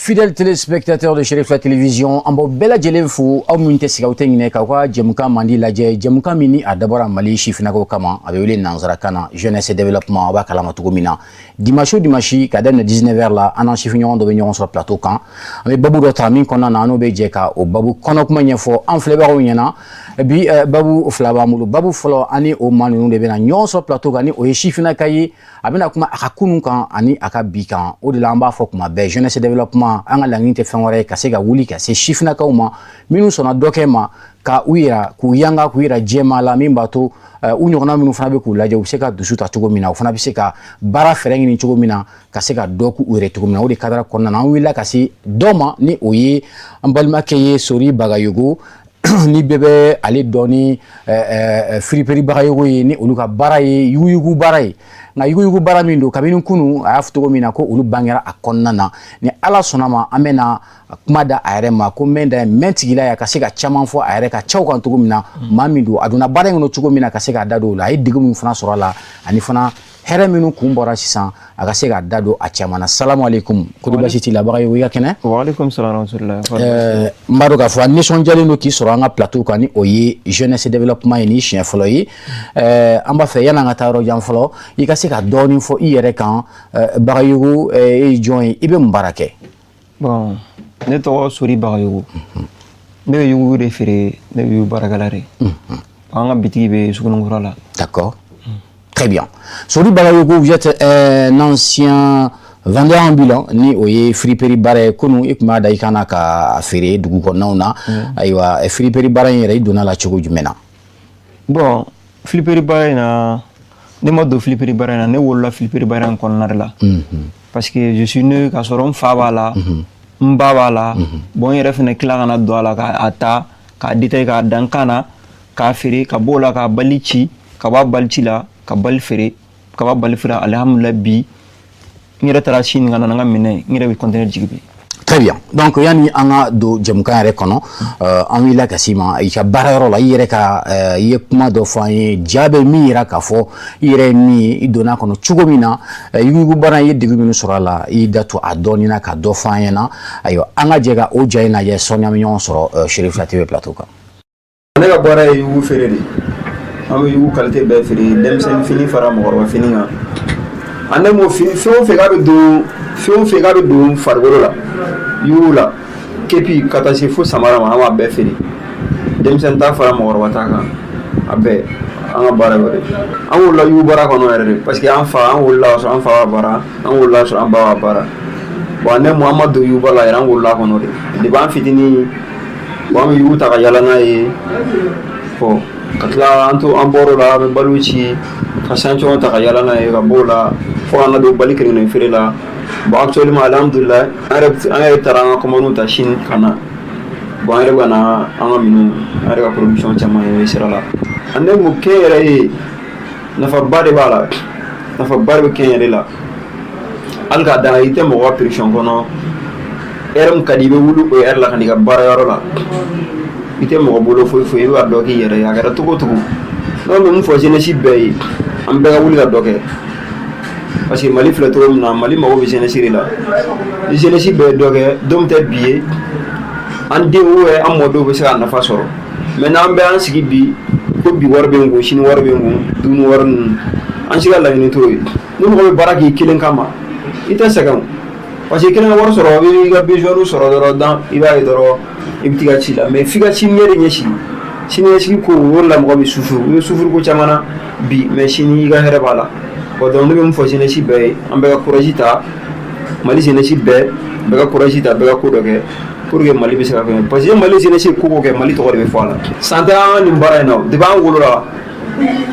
Fidèles téléspectateurs de Chérif la télévision, en bela jelefu aw min tɛ siga aw tɛ ɲinɛ ka ka jɛmukan mandi lajɛ jɛmukan min ni a dabɔra Mali sifinakaw kama a bɛ wele nanzarakan na jeunesse et développement a b'a kalama cogo min na dimanche o dimanche ka daminɛ 19h la an n'an sifiɲɔgɔn dɔ bɛ ɲɔgɔn sɔrɔ plateau kan an bɛ babu dɔ ta min kɔnɔna na an n'o bɛ jɛ ka o babu kɔnɔkuma ɲɛfɔ an filɛbagaw ɲɛna bi babu fila b'an bolo babu fɔlɔ ani o maa ninnu de bɛna ɲɔgɔn sɔrɔ plateau kan ni o ye sifinaka ye a bɛna kuma a ka kunun kan ani a ka bi kan o de la an b'a fɔ kuma bɛɛ jeunesse et développement an ka laɲini tɛ fɛn wɛrɛ ye ka se ka wuli ka se sifinakaw ma minnu sɔnna dɔ kɛ ma ka u yira k'u yanga k'u yira jɛma la min b'a to u ɲɔgɔnna minnu fana bɛ k'u lajɛ u bɛ se ka dusu ta cogo min na u fana bɛ se ka baara fɛɛrɛ ɲini cogo min na ka se ka dɔ k'u yɛrɛ cogo min na o de kadara kɔnɔna na an wulila ka se dɔ ma ni o ye an balimakɛ ye Sori Bagayogo ni bɛɛ bɛ ale dɔn ni Firiperi Bagayogo ye ni olu ka baara ye yuguyugu baara ye nka yuguyugu baara min don kabini kunu a y'a fɔ cogo min na ko olu bangera a kɔnɔna na ni Ala sɔnna ma an bɛna kuma da a yɛrɛ ma ko mɛn da mɛn tigila ya ka se ka caman fɔ a yɛrɛ ka caw kan cogo min na maa min don a donna baara in kɔnɔ cogo min na ka se ka da don o la a ye degu min fana sɔrɔ a la ani fana hɛrɛ minnu kun bɔra sisan a ka se ka da don a caman na salamu aleykum kodi basi t'i la Bagayogo i ka kɛnɛ waaleykum salam rahmatullahi n b'a dɔn k'a fɔ a nisɔndiyalen don k'i sɔrɔ an ka plateau kan ni o ye jeunesse et développement ye ni siɲɛ fɔlɔ ye an b'a fɛ yan'an ka taa yɔrɔ jan fɔlɔ i ka se ka dɔɔnin fɔ i yɛrɛ kan Bagayogo e ye jɔn ye i bɛ mun baara kɛ bon ne tɔgɔ Sori Bagayogo ne bɛ yugu de feere ne bɛ yugu baarakɛla de an ka bitigi bɛ Sugunikura la d'accord très bien Sori Bagayogo vous êtes un ancien vendeur ambulant ni o ye Firiperi baara ye kunu i tun b'a da i kana ka feere dugu kɔnɔnaw na ayiwa Firiperi baara in yɛrɛ i donna la cogo jumɛn na bon Firiperi baara in na ne ma don Firiperi baara in na ne wolola Firiperi baara in kɔnɔna de la parce que je suis né ka sɔrɔ n fa b'a la n ba b'a la bon n yɛrɛ fana tila kana don a la k'a ta k'a détailler k'a dan kan na k'a feere ka bɔ o la ka bali ci ka bɔ bali ci la ka bali feere ka bɔ bali feere alhamdulillah bi n yɛrɛ taara Chine ka na n ka minɛn n yɛrɛ bɛ continuer jigi bi très bien donc yani an ka don jɛmukan yɛrɛ kɔnɔ an wulila ka s'i ma i ka baarayɔrɔ la i yɛrɛ ka i ye kuma dɔ fɔ an ye ja bɛ min yira k'a fɔ i yɛrɛ ye min ye i donna a kɔnɔ cogo min na yuguyugu baara i ye degun minnu sɔrɔ a la i y'i da to a dɔɔnin na ka dɔ fɔ an ɲɛna ayiwa an ka jɛ ka o ja in lajɛ sɔɔni an bɛ ɲɔgɔn sɔrɔ Chérif la TV plateau kan ne ka baara ye yugu feere de an bɛ yugu qualité bɛɛ feere denmisɛnnin fini fara mɔgɔkɔrɔba fini kan an ne m'o fɛn o fɛn k'a bɛ don farikolo la yugu la kepi ka taa se fo samara ma an b'a bɛɛ feere denmisɛnnin ta fara mɔgɔkɔrɔba ta kan a bɛɛ an ka baara y'o de an wolola yugu baara kɔnɔ yɛrɛ de parce que an wolola ka sɔrɔ an fa b'a baara an wolola ka sɔrɔ an ba b'a baara bon ne mo an ma don yugu baara la yɛrɛ an wolola kɔnɔ de depuis an fitinin bon an bɛ yugu ta ka yala n'a ye bon ka tila an bɔr'o la an bɛ balo ci ka sancɔn ta ka yala n'a ye ka bɔ o la fo ka na don bali kelen-kelen feere la bon actuellement alhamdulillah an yɛrɛ taara an ka commande ta Chine ka na bon an yɛrɛ bɛ ka na an ka minɛnw an yɛrɛ ka production caman ye sira la an ne mo kɛ yɛrɛ ye nafaba de b'a la nafaba de bɛ kɛ yɛrɛ la hali k'a dan i tɛ mɔgɔ ka pression kɔnɔ heure min ka di i bɛ wuli o heure la ka n'i ka baarayɔrɔ la i tɛ mɔgɔ bolo foyi foyi i bɛ ka dɔ k'i yɛrɛ ye a kɛra cogo o cogo n'o bɛ mun fɔ jeunesse bɛɛ ye an bɛɛ ka wuli ka dɔ kɛ parce que Mali filɛ cogo min na Mali mago bɛ jeunesse de la ni jeunesse bɛɛ ye dɔ kɛ don tɛ bi ye an denw an mɔdenw bɛ se ka nafa sɔrɔ mais n'an bɛɛ an sigi bi ko bi wari bɛ n kun sini wari bɛ n kun dumuni wari ninnu an si ka laɲini t'o ye ni mɔgɔ bɛ baara k'i kelen kama i tɛ sɛgɛn parce que kelen ka wari sɔrɔ i ka besoin sɔrɔ dɔrɔn i b'a ye dɔrɔn i bɛ t'i ka ci la mais f'i ka ci ɲɛ de ɲɛsigi sini ɲɛsigi ko o de la mɔgɔ bɛ sufuru i bɛ sufuru ko caman na bi mais sini i ka hɛrɛ b'a la bon donc ne bɛ mun fɔ jeunesse bɛɛ ye an bɛɛ ka courage ta Mali jeunesse bɛɛ ka courage ta bɛɛ ka ko dɔ kɛ pour que Mali bɛ se ka fɛn parce que Mali jeunesse ko ko kɛ Mali tɔgɔ de bɛ fɔ a la san tɛ an ka nin baara in na depuis an wolola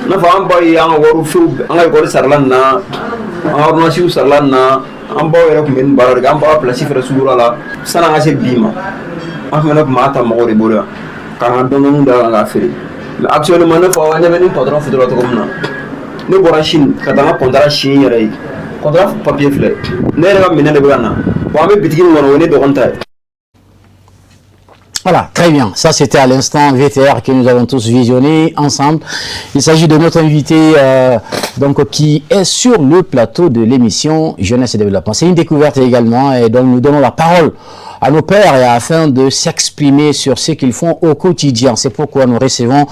n'a fɔ an ba ye an ka wariw an ka école sarala nin na an ka ordonnance sarala nin na an baw yɛrɛ tun bɛ nin baara de kɛ an baw ka place fɛnɛ Sugura la sanni an ka se bi ma an fana tun b'a ta mɔgɔw de bolo yan k'an ka dɔnniw da kan k'a feere mais actuellement ne fɔ an ɲɛ bɛ ni patron fotora cogo min na ne bɔra Chine ka taa n ka contrat Chine yɛrɛ ye contrat papier filɛ ne yɛrɛ ka minɛn de bɛ ka na bon an bɛ bitigi min kɔnɔ o ye ne dɔgɔnin ta ye Voilà, très bien. Ça, c'était à l'instant VTR que nous avons tous visionné ensemble. Il s'agit de notre invité donc, qui est sur le plateau de l'émission Jeunesse et Développement. C'est une découverte également et donc nous donnons la parole à nos pères et afin de s'exprimer sur ce qu'ils font au quotidien. C'est pourquoi nous recevons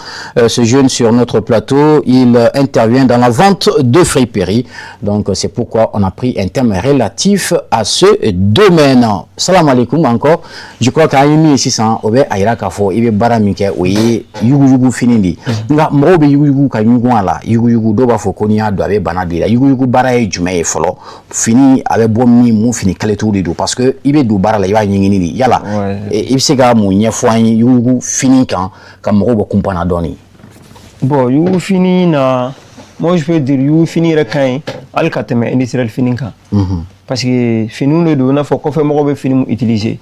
ce jeune sur notre plateau. Il intervient dans la vente de friperies. Donc c'est pourquoi on a pris un thème relatif à ce domaine. Salam alaikum encore. Je crois qu'à une ici sans obe aira kafo ibe baramike oye yugu finindi. Nga mrobe yugu ka yugu ala yugu do ba fo konia do abe banadira yugu bara e jume folo fini abe bomni mu fini kale tout do parce que ibe do bara la iba nyingini yala e ibsega mu nyefo an yugu fini kan kam mrobe kumpana doni. Bon, yugu fini na moi je peux dire yugu fini rekan al kateme industriel fini kan. Parce que fini le do na fo ko fe mrobe fini utiliser.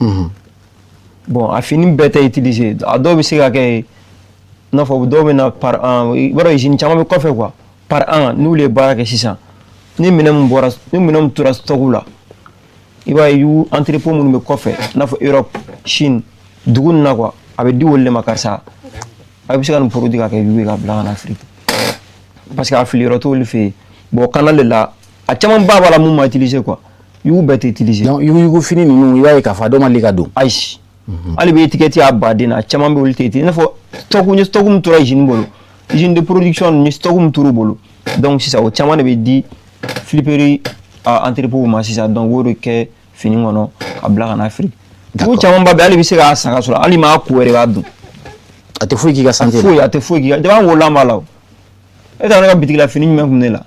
Bon, a fini bête utilisé. A dobe c'est que non faut dobe na par an. Voilà, j'ai une chambre quoi quoi. Par an, nous les baraques 600. Ni minimum boras, ni minimum toura stokula. Il va y entrepôt mon me coffre. Na fo Europe, Chine, dugun na quoi. Avec du wolle makarsa. Avec ce qu'on produit avec lui blanc en Afrique. Parce qu'à fili roto le fait. Bon, canal là. A chambre baba la mouma utilisé quoi. You bête utilisé. Donc you fini nous il va y kafa do malikado. Aïe. Ali be étiquette ya badina chama be ulteti na fo stokum tura usine bolo usine de production ni stokum turu bolo donc c'est ça o chama be di flipperie à entrepôt ma c'est ça donc woro ke fini ngono abla en Afrique tout chama ba be ali be se ga sanga so ali ma ko re ga du ate fo ki ga santé ate fo ki de ba wola mala e ta na bitik la fini même ne la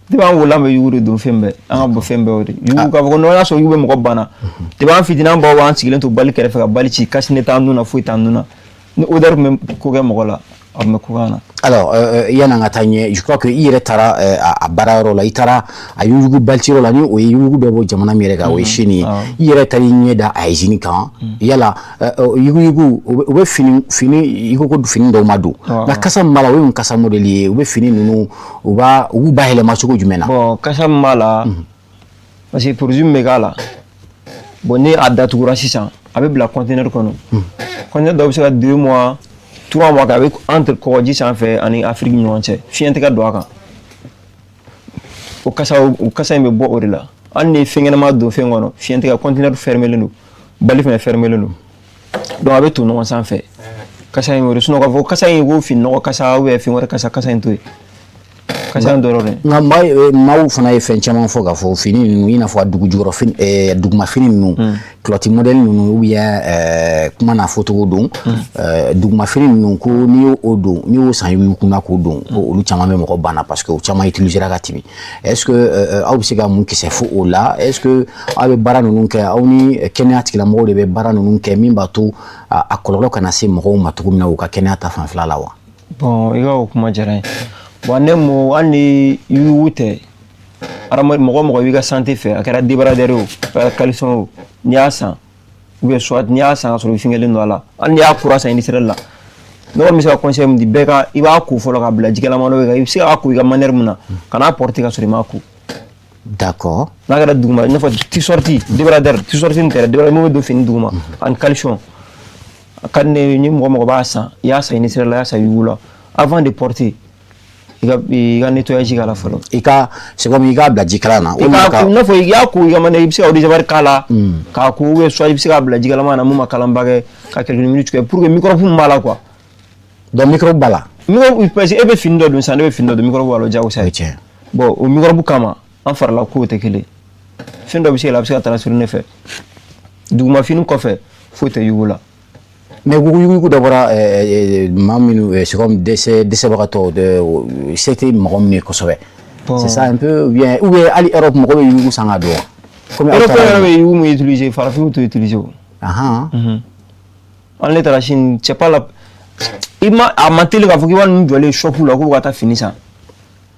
de ba wola me yuru do fembe an bo fembe odi yugo ka ko no na so yube mo ko bana de ba fitina ba wan sigilen to bali kere fa bali ci kasne ta nuna fu ta nuna ni odar me ko ga mo la am ko gana alors yana ngatanye je crois que il tara a bararo la itara a yugo baltiro la ni o yugo be bo jamana mi rega o shini il tari nyeda a jini kan yala yugo o be fini yugo ko fini do madu na kasa mala o kasa modeli o be fini nunu o ba hele ma chugo jumena bon kasa mala parce que pour résumer gala bon ni adatu gura 600 avec la conteneur kono conteneur do se 2 mois 3 mois avec entre Kodji sans faire en Afrique nuance fiente ka doaka o kasa me bo orila anni fingena ma do fingono fiente ka conteneur fermé le nous bali fermé le nous donc avec tout non sans fait kasa me resno ko kasa go fin no kasa we fin wora kasa into kasa ndorore nga maw fana e fen chama fo ga fo fini nu ina fo dugu juro fin duguma fini nu cloti model nu ubiya kuma na photo don duguma fini nu ko ni odo ni o san yu kuna ko don ko lu chama me mo bana parce que o chama utiliser la tibi est-ce que aw siga mun ki se fo o la est-ce que abe bara nu ke awni kenati la mo de be bara nu ke min bato a kololo kana se mo ma to mina o ka kenata fan fla lawa bon iga o kuma jara bonemo ani yuute arama mo wiga santé fait akara débradero caleçon niasa ou soit niasa sur le fingel ndola ani akura sa industriel la no mi sa conseil di beka iba ku folo ka bla jigala mano ga isi aku ga manière muna kana porter ka sur maku d'accord nagara duguma ne fa ti sorti débrader ti sorti inter débrader mo do fin duguma an caleçon kan ni mo ba sa ya sa industriel la sa yula avant de porter il a nettoyé la follow. C'est comme il a bladji krana. Il a fait yaku, il a mané ibsi au déjà kala. Kaku, soit ibsi a bladji la mana muma kalambage, quelques minutes pour que le microphone mala quoi. Donc micro bala. Micro il peut être fin de ça ne fin de micro walo ja aussi. Bon, au micro bukama, en faire la côte kele. Fin de ibsi la ibsi a transféré ne fait. Du ma fin ko fait, faut te yula. Mais vous d'abord c'est comme des barato de c'était maromné ko sobe c'est ça un peu bien ou ali Europe mo ko yugo sanga do comme Europe yugo mo utiliser farafi to utiliser aha en l'état la Chine c'est pas la il m'a amaté le faut qu'il va nous doler shop là ko ta fini ça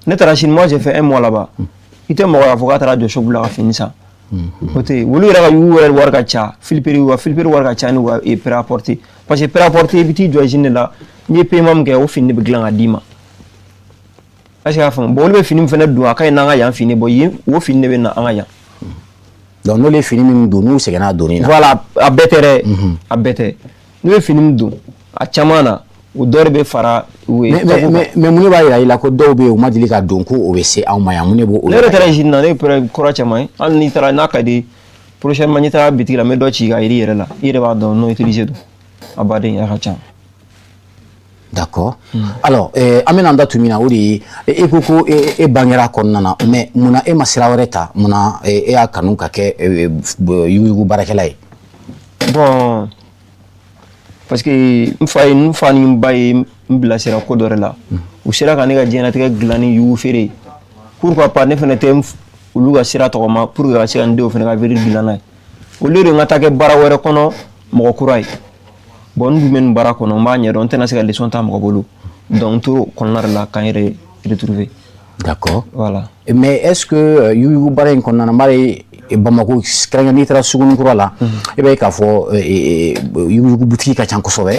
l'état la Chine moi j'ai fait 1 mois là-bas il était mort avocat la de shop là fini ça côté wulu ra yu warga cha filipiri warga cha ni wa e rapporter parce que rapporter biti do jine la ni paiement ke o fini be glan adima parce que afan bo le fini fena do aka na nga ya fini bo yi wo fini be na anga ya donc no le fini mi do no se gana do ni voilà a betere ne bɛ fini min don a caman na o dɔ de bɛ fara u ye. mais mun de b'a yira i la ko dɔw bɛ yen u ma deli ka don ko o bɛ se anw ma yan mun de b'o. ne yɛrɛ taara usine na ne ye kɔrɔ caman ye hali n'i taara n'a ka di prochainement n'i taara bitigi la n bɛ dɔ ci ka yir'i yɛrɛ la i yɛrɛ b'a dɔn non utilisé don a baden a ka ca. D'accord. Alors, an bɛna an da tun min na o de ye e ko ko e bangera kɔnɔna na mais munna e ma sira wɛrɛ ta munna e y'a kanu ka kɛ yuguyugu baarakɛla ye. Bon parce que n fa ni n ba ye n bilasira ko dɔ de la u sera ka ne ka diɲɛlatigɛ dilan ni yugu feere ye pourquoi pas ne fana tɛ olu ka sira tɔgɔma pour que ka se ka n denw fana ka viri dilan n'a ye au lieu de n ka taa kɛ baara wɛrɛ kɔnɔ mɔgɔ kura ye bon n dun bɛ nin baara kɔnɔ n b'a ɲɛdɔn n tɛna se ka leçon ta mɔgɔ bolo donc n tor'o kɔnɔna de la ka n yɛrɛ retrouver. D'accord. Voilà. Mais est-ce que yugu baara in kɔnɔna na n b'a ye Bamako kɛrɛnkɛrɛnnen n'i taara Sugunikura la i b'a ye k'a fɔ yugu butigi ka ca kosɛbɛ.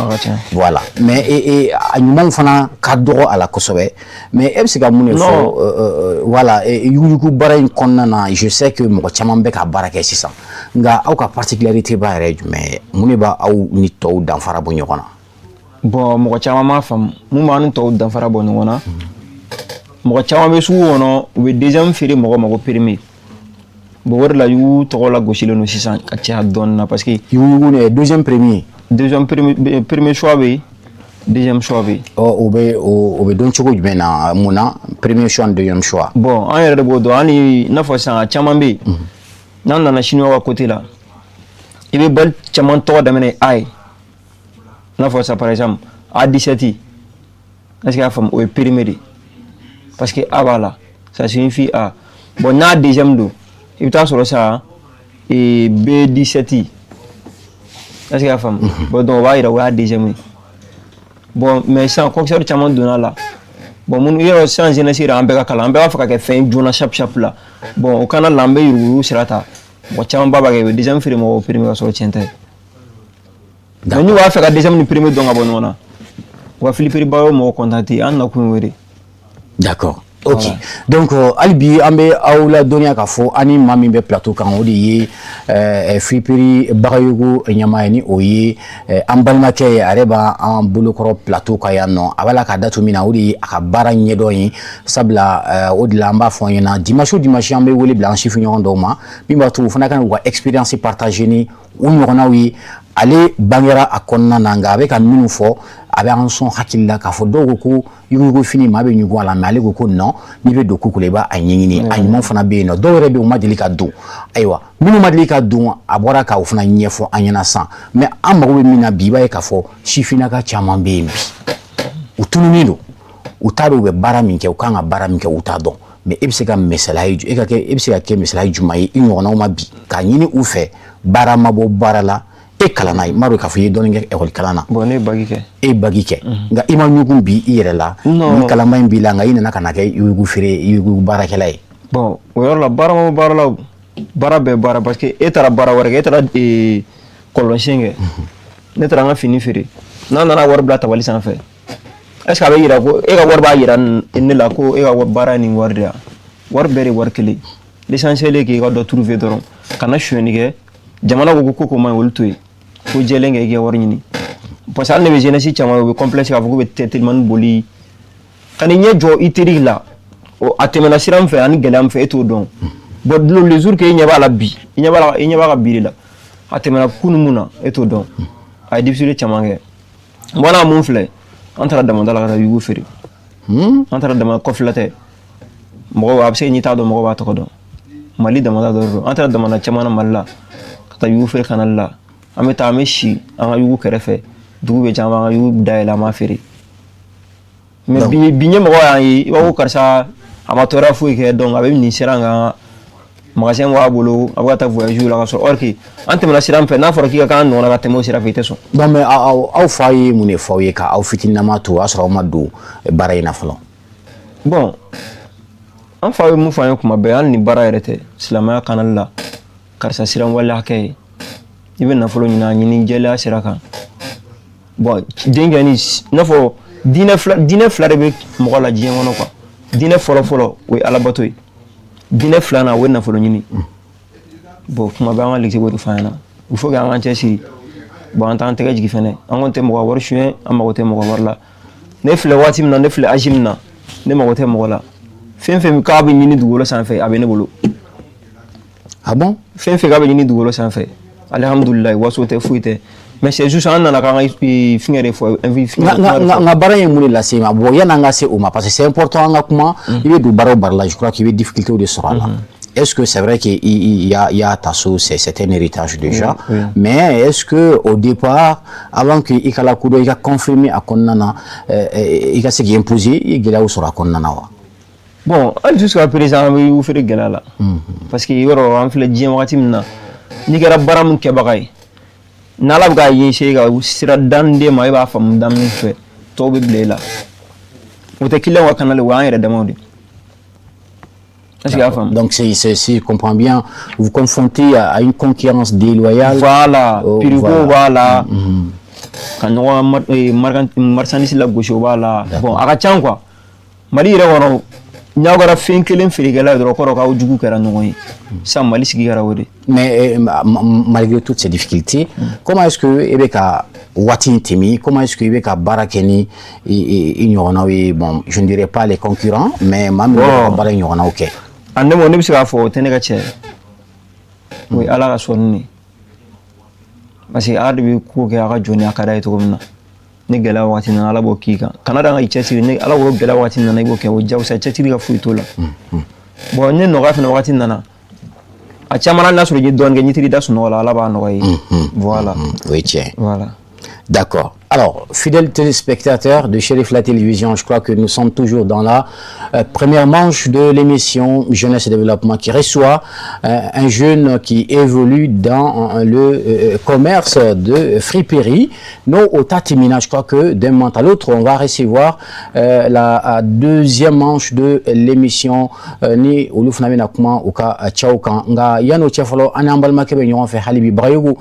Voilà. Mais a ɲumanw fana ka dɔgɔ a la kosɛbɛ mais e bɛ se ka mun de fɔ voilà yugu baara in kɔnɔna na je sais que mɔgɔ caman bɛ ka baara kɛ sisan nka aw ka particularité b'a yɛrɛ jumɛn ye mun de b'aw ni tɔw danfara bɔ ɲɔgɔn na. Bon mɔgɔ caman m'a faamu mun b'an ni tɔw danfara bɔ ɲɔgɔn na mɔgɔ caman bɛ sugu kɔnɔ u bɛ deuxième feere mɔgɔ ma ko permis bon o de la yugu tɔgɔ la gosilen don sisan ka caya dɔɔnin na parce que yugu deuxième premier choix bɛ yen deuxième choix bɛ yen. o bɛ dɔn cogo jumɛn na mun na premier choix ni deuxième choix. Bon an yɛrɛ de b'o dɔn hali n'a fɔ sisan a caman bɛ yen n'an nana chinois ka côté la i bɛ bali caman tɔgɔ daminɛ A ye n'a fɔ sisan par exemple A17 est-ce que y'a faamu o ye périmé de parce que A b'a la ça signifie A bon n'a deuxième don i bɛ taa sɔrɔ sisan B17 est-ce que y'a faamu bon donc o b'a yira o y'a deuxième ye bon mais sisan concert caman donna la bon mun yɔrɔ sisan jeunesse yɛrɛ an bɛɛ ka kalan an bɛɛ b'a fɛ ka kɛ fɛn joona chape chape la bon o kana la an bɛ yurugu sira ta mɔgɔ caman ba b'a kɛ u bɛ deuxième feere mɔgɔw permis ka sɔrɔ tiɲɛ tɛ mais n'u b'a fɛ ka deuxième ni premier dɔn ka bɔ ɲɔgɔn na u ka filipiri ba ye mɔgɔ contacter an nakun ye o de. D'accord. Ok. Voilà. Donc, Albi, Ambe, Aoula, Donia Kafo, Ani, Mami, Be Plateau, quand on dit, Fripiri, Barayugo, Nyamaini, Oye, Ambalmake, Areba, en Boulokoro, Plateau, Kayano, Avala Kadatu Minaoudi, Akabara Nyedoyi, Sabla, Odilamba, Foyena, Dimasho, Dimashambe, Wili Blanchi, Fignon Doma, Bimbatou, Fonakan, ou expérience partagée, ou Nonawi, ale bangera a kɔnɔna na nka a bɛ ka minnu fɔ a bɛ an sɔn hakili la k'a fɔ dɔw ko yuguko fini maa bɛ ɲugu a la mais ale ko ko non n'i bɛ don ko la i b'a ɲɛɲini a ɲuman fana bɛ yen nɔ dɔw yɛrɛ bɛ yen u ma deli ka don ayiwa minnu ma deli ka don a bɔra k'o fana ɲɛfɔ an ɲɛna sisan mais an mago bɛ min na bi i b'a ye k'a fɔ sifinnaka caman bɛ yen bi u tununnen don u t'a dɔn u bɛ baara min kɛ u kan ka baara min kɛ u t'a dɔn mais e bɛ se ka misaliya ye e bɛ se ka kɛ misaliya jumɛn ye i ɲɔgɔnnaw ma bi k'a ɲini u fɛ baara ma bɔ baara la e kalanna ye maro k'a fɔ i ye dɔɔnin kɛ école kalan na. Bon ne ye bagi kɛ. E ye bagi kɛ nka i ma ɲugun bi i yɛrɛ la ni kalanba in b'i la nka i nana ka na kɛ yugu feere yugu baarakɛla ye. Bon o yɔrɔ la baara ma bɔ baara la baara bɛɛ baara parce que e taara baara wɛrɛ kɛ e taara kɔlɔnsen kɛ ne taara n ka fini feere n'a nana wari bila tabali sanfɛ est ce que a bɛ yira ko e ka wari b'a yira ne la ko e ka baara ye nin wari de ye wari bɛɛ de wari kelen l'essentiel ye k'i ka dɔ trouver dɔrɔn kana sonyɛni kɛ jamana ko ko man olu to yen ko jɛlen kɛ i ka wari ɲini parce que hali ne bɛ jeunesse caman u bɛ complexe k'a fɔ k'u bɛ telimani boli ka n'i ɲɛ jɔ i teri la a tɛmɛna sira min fɛ ani gɛlɛya min fɛ e t'o dɔn bon le jour que i ɲɛ b'a la bi i ɲɛ b'a ka bi de la a tɛmɛna kunun mun na e t'o dɔn a ye difficulté caman kɛ bon n'a mun filɛ an taara damada la ka taa yugu feere an taara damada kɔfɛla tɛ mɔgɔw a bɛ se n'i t'a dɔn mɔgɔw b'a tɔgɔ dɔn Mali damada dɔ don an taara damada caman na Mali la ka taa yugu feere kanali la an bɛ taa an bɛ si an ka yugu kɛrɛfɛ dugu bɛ caman an ka yugu dayɛlɛ an b'a feere mais bi ɲɛmɔgɔ y'an ye i b'a fɔ karisa a ma tɔɔrɔya foyi kɛ donc a bɛ nin sira kan magasin b'a bolo a bɛ ka taa voyage la ka sɔrɔ or que an tɛmɛna sira min fɛ n'a fɔra k'i ka kan nɔgɔna ka tɛmɛ o sira fɛ i tɛ sɔn. donc mais aw fa ye mun de fɔ aw ye ka aw fitininama to o y'a sɔrɔ aw ma don baara in na fɔlɔ. bon an fa ye mun fɔ an ye kuma bɛɛ hali ni baara yɛrɛ tɛ silamɛya kanali la karisa siran wale hakɛ ye i bɛ nafolo ɲini a ɲini jɛlenya sira kan bon denkɛ ni i n'a fɔ diinɛ fila de bɛ mɔgɔ la diɲɛ kɔnɔ quoi diinɛ fɔlɔ o ye alabato ye diinɛ filanan o ye nafolo ɲini bon kuma bɛɛ an ka lise b'o de fɔ an ɲɛna il faut que an k'an cɛsiri bon an t'an tɛgɛ jigi fɛnɛ an kɔni tɛ mɔgɔ ka wari suɲɛ an mago tɛ mɔgɔ wari la ne filɛ waati min na ne filɛ âge min na ne mago tɛ mɔgɔ la fɛn fɛn k'a bɛ ɲini dugukolo sanfɛ a bɛ ne bolo. Ah bon? Fɛn fɛn k'a bɛ ɲini dugukolo sanfɛ alhamdulilayi waso tɛ foyi tɛ mais c'est juste an nana k'an ka fingɛ de fɔ nga bara ye mun de lase ma bon yan'an ka se o ma parce que c'est important an ka kuma i bɛ don baara o baara la je crois qu'il y a difficulté de sɔrɔ a la. Est-ce que c'est vrai qu'il y a ta sauce, c'est un héritage déjà, oui. Mais est-ce que au départ, avant que Ikala Kudo il a confirmé à Konana, il a ce qui est imposé, il a sur la Konana. Bon, jusqu'à présent, vous faites gala là, parce que yoro on fait le djinn watimna, ni gara baram kebagay, nala ga yéché ga sira dande ma iba fam dam ni fe, tobe blela. Ou te kila wa kanale wa ira demande. Donc, si je comprends bien, vous confrontez à une concurrence déloyale. Voilà, Pirigo, voilà. Quand on a marchandise la gauche, voilà. Bon, à Kachan, quoi. Mali, il y a un fin que l'enfant de l'Okoroka ou du Koukaranoï. Ça m'a laissé Garawadi. Mais malgré toutes ces difficultés, comment est-ce que Ebeka Watin Temi, comment est-ce que Ebeka Barakeni ignorent, bon, je ne dirais pas les concurrents, mais même Barak ignorant, ok. Ande mo ne bi sika fo tene ka che oui ala ka sonni parce que ade bi ko ke aka joni akada ito komna ne gela wati na ala bo kika kanada ngai che ne ala wo gela wati na ibo ke wo jaw sa che ka fu itola bon ne no ga fena wati na a chamana na so ji don ge nyitiri da so no ala ba no yi voilà oui tiens voilà. D'accord. Alors, fidèles téléspectateurs de Chérif la télévision, je crois que nous sommes toujours dans la première manche de l'émission Jeunesse et Développement qui reçoit un jeune qui évolue dans le commerce de friperie. Nous, au Tatimina, je crois que d'un moment à l'autre, on va recevoir la deuxième manche de l'émission ni Olufnamena Kuma Oka Tchaukan. Nga Yano Tchafalo, Anambalma Kebe Nyon fait Halibi Brayogu,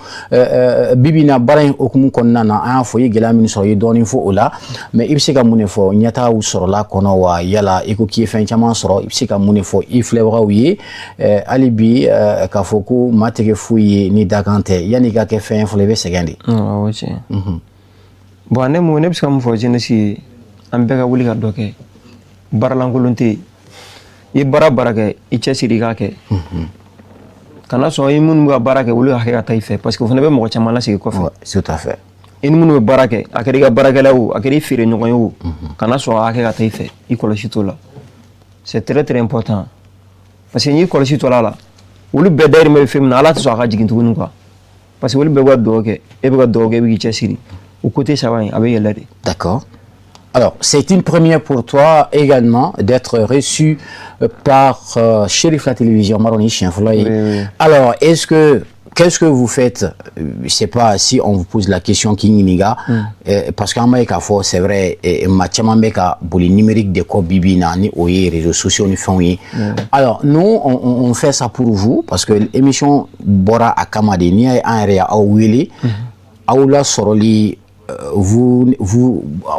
Bibina Barain Okumu Konana, un foyer la ministre yi doni fo ola mais ibsika mune fo nyata u soro la kono wa yala iko ki fen chama soro ibsika mune fo iflebra wi alibi ka foku mateke fuyi ni dagante yani ka ke fen fo lebe segendi wache bon ne mo ne ibsika mo fo jenesi ambeka wuli ka doke baralangolunte yi barake i chesiri ka ke kana so yi mun ga barake wuli ka taife parce que fo ne be mo chama la sigi ko fa tout à fait in munu barake akari ga barakelaw akari fire nyogon yo kana so ake ga taife ikoloshi tola c'est très important parce que ni ikoloshi tola la wulu be dair me fem na ala so aka jigin tugunu quoi parce que wulu be wado ke e be wado ke bi chesiri au côté ça va avec yelade. D'accord. Alors, c'est une première pour toi également d'être reçu par Chérif la télévision Maroni Chien Floy. Oui. Alors, qu'est-ce que vous faites? Je sais pas si on vous pose la question Kinginiga, parce qu'en Maïka c'est vrai, Machama pour les numériques de Kobibina, ni les réseaux sociaux, ni famille. Alors, nous, on fait ça pour vous, parce que l'émission Bora Akamade, ni un réa à Willy, Aoula Soroli, vous,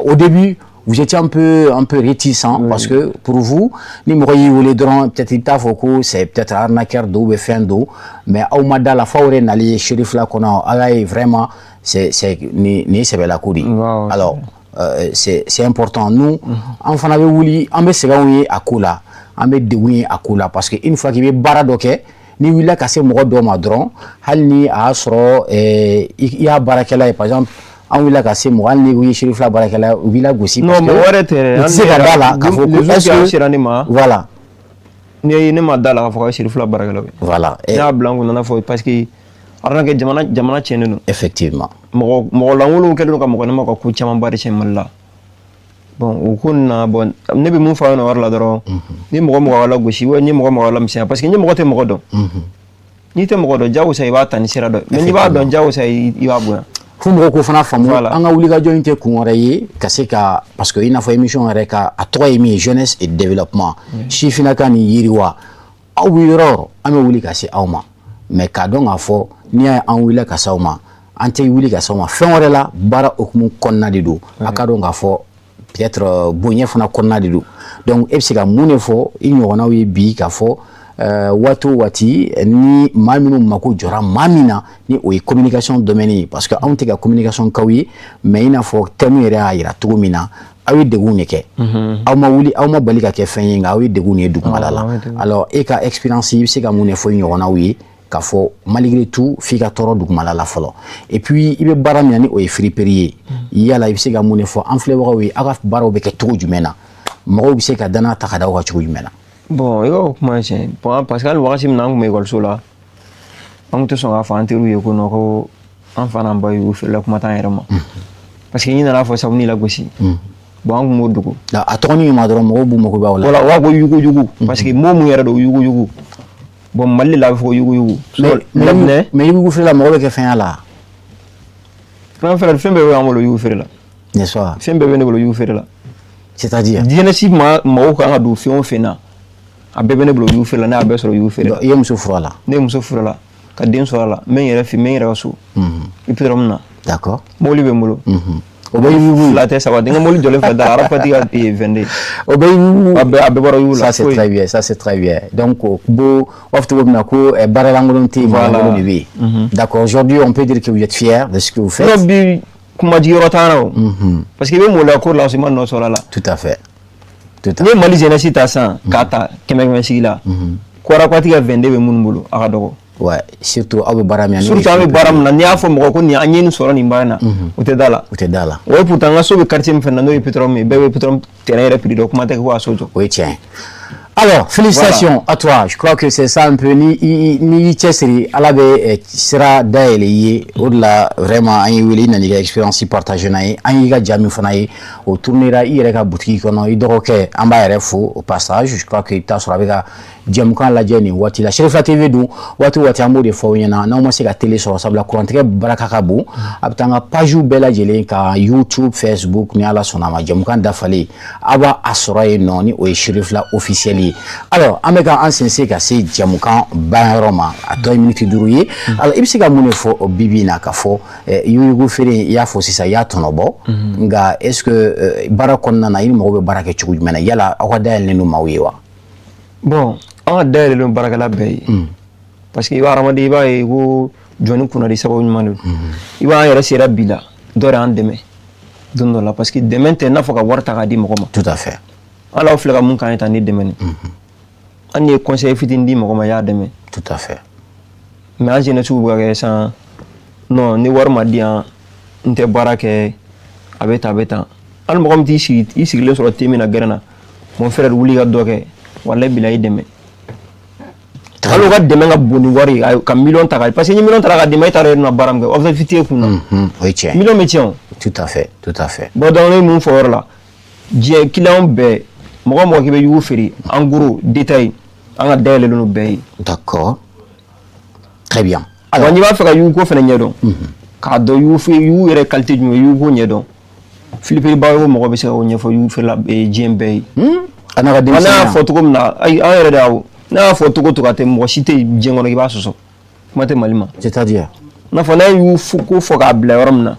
au début, vous étiez un peu réticent parce que pour vous, ni mouriez ou les drons, peut-être il t'a focus, c'est peut-être arnaqueur d'eau et fin d'eau, mais au Mada la faure n'allait Chérif là qu'on a vraiment c'est ni c'est la coudi. Alors c'est important nous enfin avait voulu en me segaouiller à Kula, en me déouiller à Kula parce que une fois qu'il est baradoké ni wila cassé mon dos madron, hal ni asro il y a barakela par exemple. On will la moi ni Chérif la barakela villa gosi non mais c'est là voilà ni ma dala fa Chérif la barakela voilà et na blanc on a fait parce que arna ke jamana chenenu effectivement mo la wolo kelu ka mo ko ku chama bari chemalla bon o kunna bon ne be mun fa na warla doro ni mo wala gosi ni mo wala msia parce que ni mo te mo do ni te mo do jawu sai ba tan sira do mais ni ba don jawu sai i ba bu Fumoko ko fana famu anga wuliga jointe kungoraye kaseka parce que ina fa émission reka a 3 jeunesse et développement chifina kan yiriwa awiro ame wuliga se awma mais ka don afo ni an wulila ka sawma ante wuli ka sawma fenwore la bara okumu konna de do aka don afo peut-être bonye fana konna de do donc ebsika mune fo ignona wi bi ka fo wato wati ni maa minnu mako jɔra maa min na ni o ye communication domaine ye parce que anw tɛ ka communication kaw ye mais i n'a fɔ thème yɛrɛ y'a yira cogo min na aw ye degun de kɛ aw ma wuli aw ma bali ka kɛ fɛn ye nka aw ye degun de ye dugumala la alors e ka expérience i bɛ se ka mun de fɔ i ɲɔgɔnnaw ye k'a fɔ malgré tout f'i ka tɔɔrɔ dugumala la fɔlɔ et puis i bɛ baara min na ni o ye firiperi ye yala i bɛ se ka mun de fɔ an filɛbagaw ye aw ka baaraw bɛ kɛ cogo jumɛn na mɔgɔw bɛ se ka danaya ta ka da aw ka cogo jumɛn na. Bon, i ka kuma ye tiɲɛ bon parce que hali wagati min na an tun bɛ ekɔliso la an tun tɛ sɔn k'a fɔ an teriw ye ko non ko an fa n'an ba y'u feerela kuma t'an yɛrɛ ma parce que n'i nana fɔ sabu n'i lagosi bon an tun b'o dogo. A tɔgɔnin ma dɔrɔn mɔgɔw b'u mago b'aw la. Voilà u b'a fɔ ko yugu-yugu parce que mot mun yɛrɛ don yugu-yugu bon Mali de la a bɛ fɔ ko yugu-yugu. mais yugu feerela mɔgɔ bɛ kɛ fɛn y'a la. Fɛn bɛɛ bɛ an bolo yugu feere la. n'est-ce pas. Fɛn bɛɛ bɛ ne bolo yugu feere la. c'est-à-dire. jeunesse mɔgɔw kan ka don fɛn o fɛn na a bɛɛ bɛ ne bolo yugu feere la ne y'a bɛɛ sɔrɔ yugu feere la. i ye muso furu a la. ne ye muso furu a la ka den sɔrɔ a la n bɛ n yɛrɛ fɛ n bɛ n yɛrɛ ka so. i peut-être min na. d'accord. mobili bɛ n bolo. o bɛ yugu fila tɛ saba tɛ n ka mobili jɔlen filɛ da la arapati ka 22. o bɛ yugu. a bɛɛ bɔra yugu la. ça c'est très bien ça c'est très bien donc bo o fɔ cogo min na ko baara lankolon tɛ yen baara lankolon de bɛ yen. d'accord aujourd'hui on peut dire que vous êtes fier de ce que vous faites. yɔrɔ bi kuma jigiyɔrɔ t'an na o. parce que i bɛ mɔloya ko la o si ma nɔ sɔrɔ a la. tout à fait. n'i ye Mali jeunesse ta san k'a ta kɛmɛ sigi la. ko arapati ka 22 bɛ minnu bolo a ka dɔgɔ. ouais surtout aw bɛ baara min na. surtout an bɛ baara min na n'i y'a fɔ mɔgɔ ko nin an ye nin sɔrɔ nin baara in na o tɛ da la. o tɛ da la. o ye pourtant n ka so bɛ quartier min fɛnɛ na n'o ye pétrole ye bɛɛ bɛ pétrole terrain yɛrɛ prix dɔn kuma tɛ ko ka so jɔ. o ye tiɲɛ ye. alors félicitations à toi je crois que c'est ça un peu ni y'i cɛsiri ala bɛ sira dayɛlɛ i ye o de la vraiment an ye wele i nana i ka expérience partage n'a ye an y'i ka ja min fana ye o tournera i yɛrɛ ka boutique kɔnɔ i dɔgɔkɛ an b'a yɛrɛ fo au passage je crois que i bɛ taa sɔrɔ a bɛ ka jɛmukan lajɛ nin waati la Cherifla TV dun waati o waati an b'o de fɔ aw ɲɛna n'aw ma se ka télé sɔrɔ sabula kurantigɛ baraka ka bon a bɛ taa an ka page bɛɛ lajɛlen kan YouTube Facebook ni ala sɔnna a ma jɛmukan dafalen a b'a sɔrɔ yen nɔ ni o ye Cherifla officiel ye alors an bɛ ka an sinsin ka se jɛmukan banyɔrɔ ma a tɔ ye minute 5 ye alors i bɛ se ka mun de fɔ o bibi in na ka fɔ yugu feere i y'a fɔ sisan i y'a tɔnɔbɔ nka est ce que baara kɔnɔna na i ni mɔgɔw bɛ baara kɛ cogo jumɛn na yala aw ka dayɛlɛlen don maaw ye wa. bon an ka dayɛlɛlen don baarakɛla bɛɛ ye parce que i b'a hadamaden i b'a ye ko jɔnni kunnadi sababu ɲuman de don i b'an yɛrɛ sera bi la dɔ de y'an dɛmɛ don dɔ la parce que dɛmɛ tɛ n'a fɔ ka wari ta k'a di mɔgɔ ma. tout à fait. hali aw filɛ ka mun k'an ye tan ne dɛmɛ nin an ye conseil fitinin di mɔgɔ ma i y'a dɛmɛ. tout à fait. mais an jeunesse bɛ ka kɛ sisan non ni wari ma di yan n tɛ baara kɛ a bɛ tan a bɛ tan hali mɔgɔ min t'i sigi i sigilen sɔrɔ te min na gɛrɛn na mon frère wuli ka dɔ kɛ walayi bila i dɛmɛ. hali o ka dɛmɛ ka bon ni wari ye ka million ta parce que ni million taara ka d'i ma i t'a dɔn i bɛna baara min kɛ objectif t'e kun na. o ye tiɲɛ. million bɛ tiɲɛ o. tout à fait tout à fait. bon donc ne ye mun fɔ o yɔrɔ la diɲɛ client bɛɛ mɔgɔ mɔgɔ k'i bɛ yugu feere en gros détail an ka dayɛlɛlen don bɛɛ ye. d'accord très bien. alors n'i b'a fɛ ka yugu ko fɛnɛ ɲɛdɔn k'a dɔn yugu yɛrɛ qualité jumɛn yugu ko ɲɛdɔn filiperi baara mɔgɔ bɛ se ka o ɲɛfɔ yugu feerela diɲɛ bɛɛ ye. a n'a ka denmisɛnninya. n'a y'a fɔ cogo min na ayi an yɛrɛ de y'a n'a y'a fɔ togo togo a tɛ mɔgɔ si tɛ diɲɛ kɔnɔ k'i b'a sɔsɔ kuma tɛ Mali ma. c'est-à-dire. n'a fɔ n'a y'u ko fɔ k'a bila yɔrɔ min na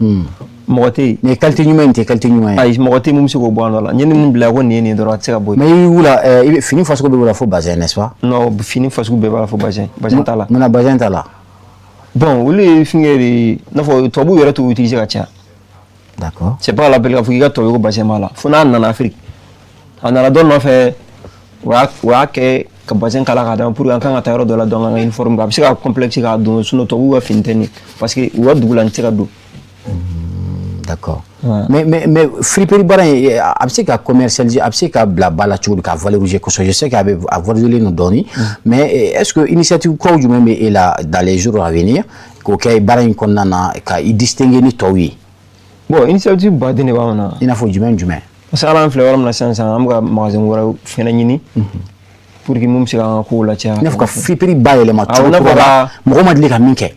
mɔgɔ tɛ yen. mais qualité ɲuman in tɛ qualité ɲuman ye. ayi mɔgɔ tɛ yen mun bɛ se k'o bɔ an dɔ la n ye ni mun bila ko nin ye nin dɔrɔn a tɛ se ka bɔ yen. mais yugu la fini fasugu bɛ wala fo bazin n'est-ce pas. non fini fasugu bɛɛ b'a la fo bazin t'a la. mun na bazin t'a la. bon olu ye fingɛ de ye n'a fɔ tubabuw yɛrɛ t'o utiliser ka caya. d'accord. c'est pas la peine k'a fɔ k'i ka tubabu ko bazin b'a la fo n'a nana Afrique a nana dɔ nɔfɛ o y'a kɛ ka bazin kala k'a d'a ma pour que an kan ka taa yɔrɔ dɔ la donc an ka uniforme a bɛ se ka complexe k'a don sinon tubabuw ka fini tɛ nin parce que u ka dugu la nin tɛ se ka don. d'accord. mais friperie baara in a bɛ se ka commercialiser a bɛ se ka bila ba la cogo di k'a valoriser kosɛbɛ je sais que a bɛ a valoriser non dɔɔni mais est ce que initiative kuraw jumɛn bɛ e la dans les jours à venir k'o kɛ baara in kɔnɔna na ka i distinguer ni tɔw ye. bon initiative baden de b'an na. i n'a fɔ jumɛn jumɛn. parce que ala an filɛ yɔrɔ min na sisan an bɛ ka magasin wɛrɛw fɛnɛ ɲini pour que mun bɛ se k'an ka kow lacaya. i n'a fɔ ka friperie bayɛlɛma cogo kura la mɔgɔ ma deli ka min kɛ.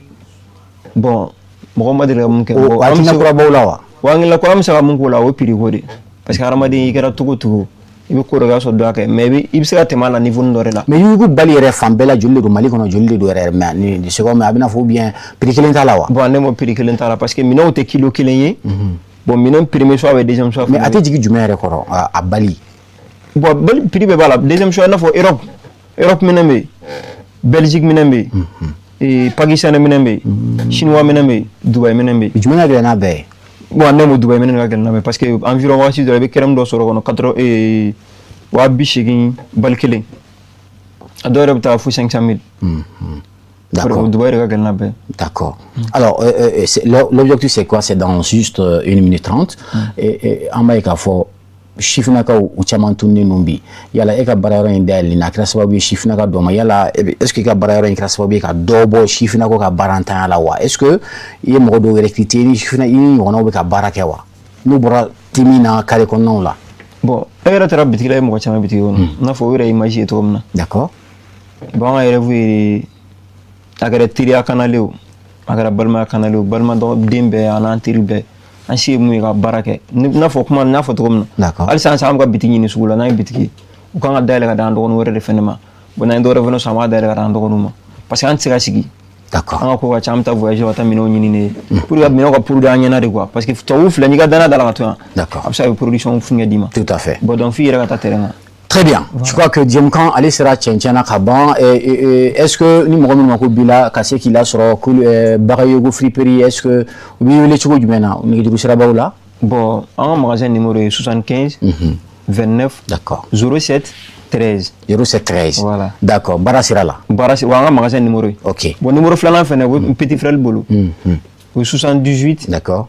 bon mɔgɔ ma deli ka mun kɛ. o hakilina kurabaw la wa. wa hakilina kura bɛ se ka mun k'o la o ye prix ko de parce que hadamaden i kɛra cogo o cogo i bɛ ko dɔ kɛ sɔrɔ dɔ kɛ mais i bɛ se ka tɛmɛ a la niveau dɔ de la. mais yugu bali yɛrɛ fan bɛɛ la joli de don Mali kɔnɔ joli de don yɛrɛ mais ni seconde a bɛ n'a fɔ ou bien prix kelen t'a la wa. bon ne ma prix kelen t'a la parce que minɛnw tɛ kilo kelen ye. bon minɛn premier choix bɛ deuxième choix. mais a tɛ jigin jumɛn yɛrɛ kɔrɔ a bali. bon bali prix bɛɛ b'a la deuxième choix i n'a fɔ Europe Europe minambe, Belgique minambe, et Pakistan minambe, Chinois minambe, Dubaï minambe. Tu m'as dit na be. Bon, on aime Dubaï minambe parce que environ voici de la kerem do soro kono 4 et wa bishigin balkele. Adore bta fu 500 000. D'accord. Dubaï D'accord. Alors, l'objectif c'est quoi? C'est dans juste 1 minute 30. Et en bas, il faut chiffre ou chamantouni numbi. Yala eka barayoro indel na krasababu chiffre ka doma yala est-ce que ka barayoro krasababu ka dobo chiffre ko ka barantan la wa est-ce que ye mo do recruter ni chiffre ni wono be ka barake wa no bora timina kare kono la bon era tara bitila mo chama bitio na fo wira image to mna d'accord bon era vu agara tiria kanaleo agara balma do dembe ana tirbe ansi mu ga barake na fo kuma na fo to mna d'accord al san sam ga bitini ni sugula na bitiki ko nga dale ga dan do wore de fenema bona ndo reveno sama dale ga dan do ma parce que anti ga sigi d'accord anga ko ga chamta voyage wata mino nyini ne pour ga mino ga pour da nyana de quoi parce que to ouf la ni ga dana dala to d'accord absa production fu ngedima tout à fait bon donc fi ga ta terrain. Très bien. Voilà. Je crois que Djemkan allez sera tchéntchéna kaban. Est-ce que nous m'avons mis bila cassé qu'il a sur le barayogo friperie? Est-ce que vous les chougo du mena? On est du sera baoula? Bon, en magasin numéro 75 29 d'accord 07 13 07 13 voilà d'accord bara sera là bara sera magasin numéro ok bon numéro flan fait un petit frère bolo 78 d'accord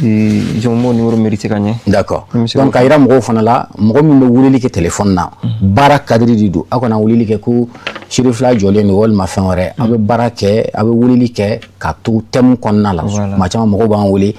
et j'ai mon numéro mérité gagné d'accord donc ayra mo fana la mo min wulili ke téléphone na bara kadri dido akona wulili ke ku Chérif la jolé ni wol ma fin ore abe barake abe wulili ke ka tu tem konna la ma chama mo ban wuli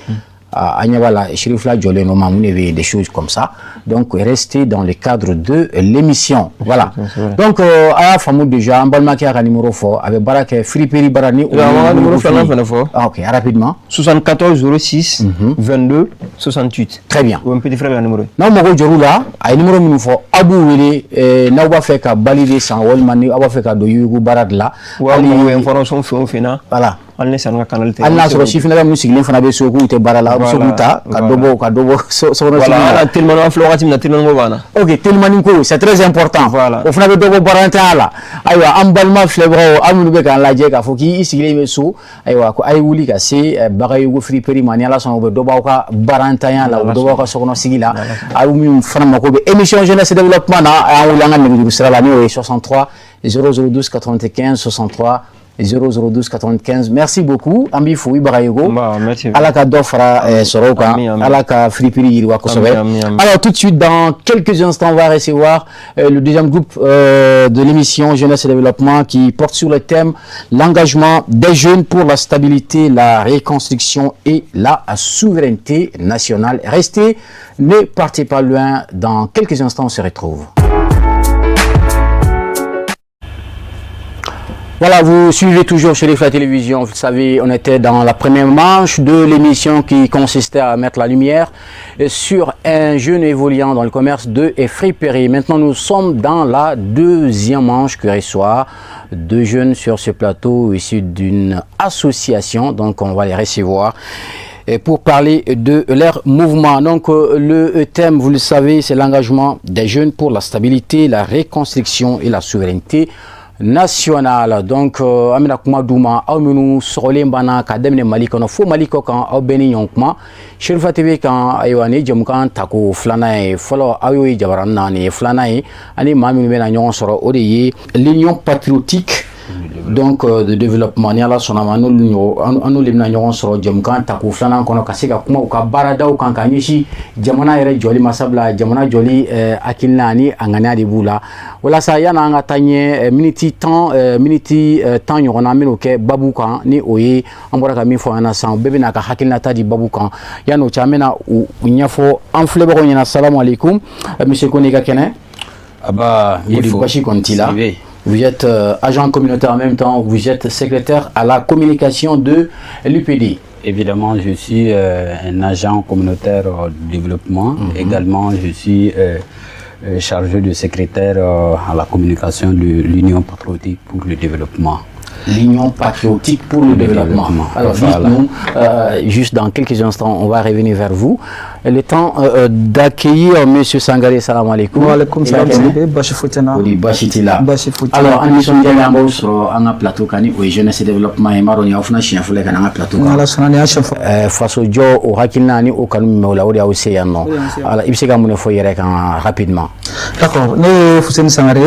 Agnabala, Chérif la jolé no mamune des choses comme ça. Donc restez dans le cadre de l'émission. Voilà. Donc à famou déjà un bon maquillage à numéro fort avec barake friperie barani numéro fort. Ah ok, rapidement. 74 06 22 68. Très bien. Ou un petit frère numéro. Non mo joru là, ay numéro min fo abu wele na ba fe ka balide san wol mani aba fe ka do yugo barad la. Wa mo information fo fina. Voilà. Alne sanga canal télé. Allah so chiffre na musique fana be soku te barala sokuta ka dobo so voilà tellement on florati na tellement bana. OK, tellement ko c'est très important. Voilà. O fana be dobo baranta la. Aywa ambalma flebro amunu be kan laje ka foki isigile be so aywa ko ay wuli ka se bagayugo friperie mani ala son be dobo ka baranta ya la dobo ka sokono sigila ayumi fana mako be émission jeunesse développement na awulanga ni sera la ni 63 0012 95 63 0012 95. Merci beaucoup. Ambi Fouy Barayego. Merci. Alaka Dofra Soroka. Alaka Fripiri Yirwa Kosovo. Alors tout de suite, dans quelques instants, on va recevoir le deuxième groupe de l'émission Jeunesse et Développement qui porte sur le thème l'engagement des jeunes pour la stabilité, la reconstruction et la souveraineté nationale. Restez, ne partez pas loin. Dans quelques instants, on se retrouve. Voilà, vous suivez toujours Chérif la télévision. Vous savez, on était dans la première manche de l'émission qui consistait à mettre la lumière sur un jeune évoluant dans le commerce de friperie. Maintenant, nous sommes dans la deuxième manche que reçoit deux jeunes sur ce plateau issus d'une association. Donc, on va les recevoir pour parler de leur mouvement. Donc, le thème, vous le savez, c'est l'engagement des jeunes pour la stabilité, la reconstruction et la souveraineté national. Donc amina kuma duma aw minu sogolen bana ka demne mali kono fo mali ko kan aw beni yonkuma Chérif TV kan aywani jam kan tako flana e folo ayoy jabaran nani flana e ani maminu bena nyon soro o de yi l'union patriotique donc de développement ni ala sonama no lunyo anu limna nyon soro jam kan tako flana kono kasika kuma ka baradaw kan kanyishi jamana yere joli masabla jamana joli akilnani angana di bula wala sa yana nga tanye minute temps yona mino ke babu kan ni oye ambora ka mi fo ana san bebe na ka hakilna ta di babu kan yano chamena unyafo enflebe ko nyina assalamu alaikum monsieur Konika Kene aba il bashi kontila. Vous êtes agent communautaire en même temps, vous êtes secrétaire à la communication de l'UPD. Évidemment, je suis un agent communautaire de développement. Également, je suis chargé de secrétaire à la communication de l'Union patriotique pour le développement. l'Union patriotique pour le développement. Alors, dites-nous, juste dans quelques instants, on va revenir vers vous. Le temps d'accueillir M. Sangaré, salam alaikum. Wa alaikum salam, Bachi Foutena. Oui, Bachi Tila. Alors, on est sur un plateau qui est jeunesse et développement et marron, il y a un chien foulé qui est un plateau. Face au Joe, au Hakinani, au Kanum, au Laodia, au Séano. Alors, il s'est gagné rapidement. D'accord. Nous, Foutena Sangaré,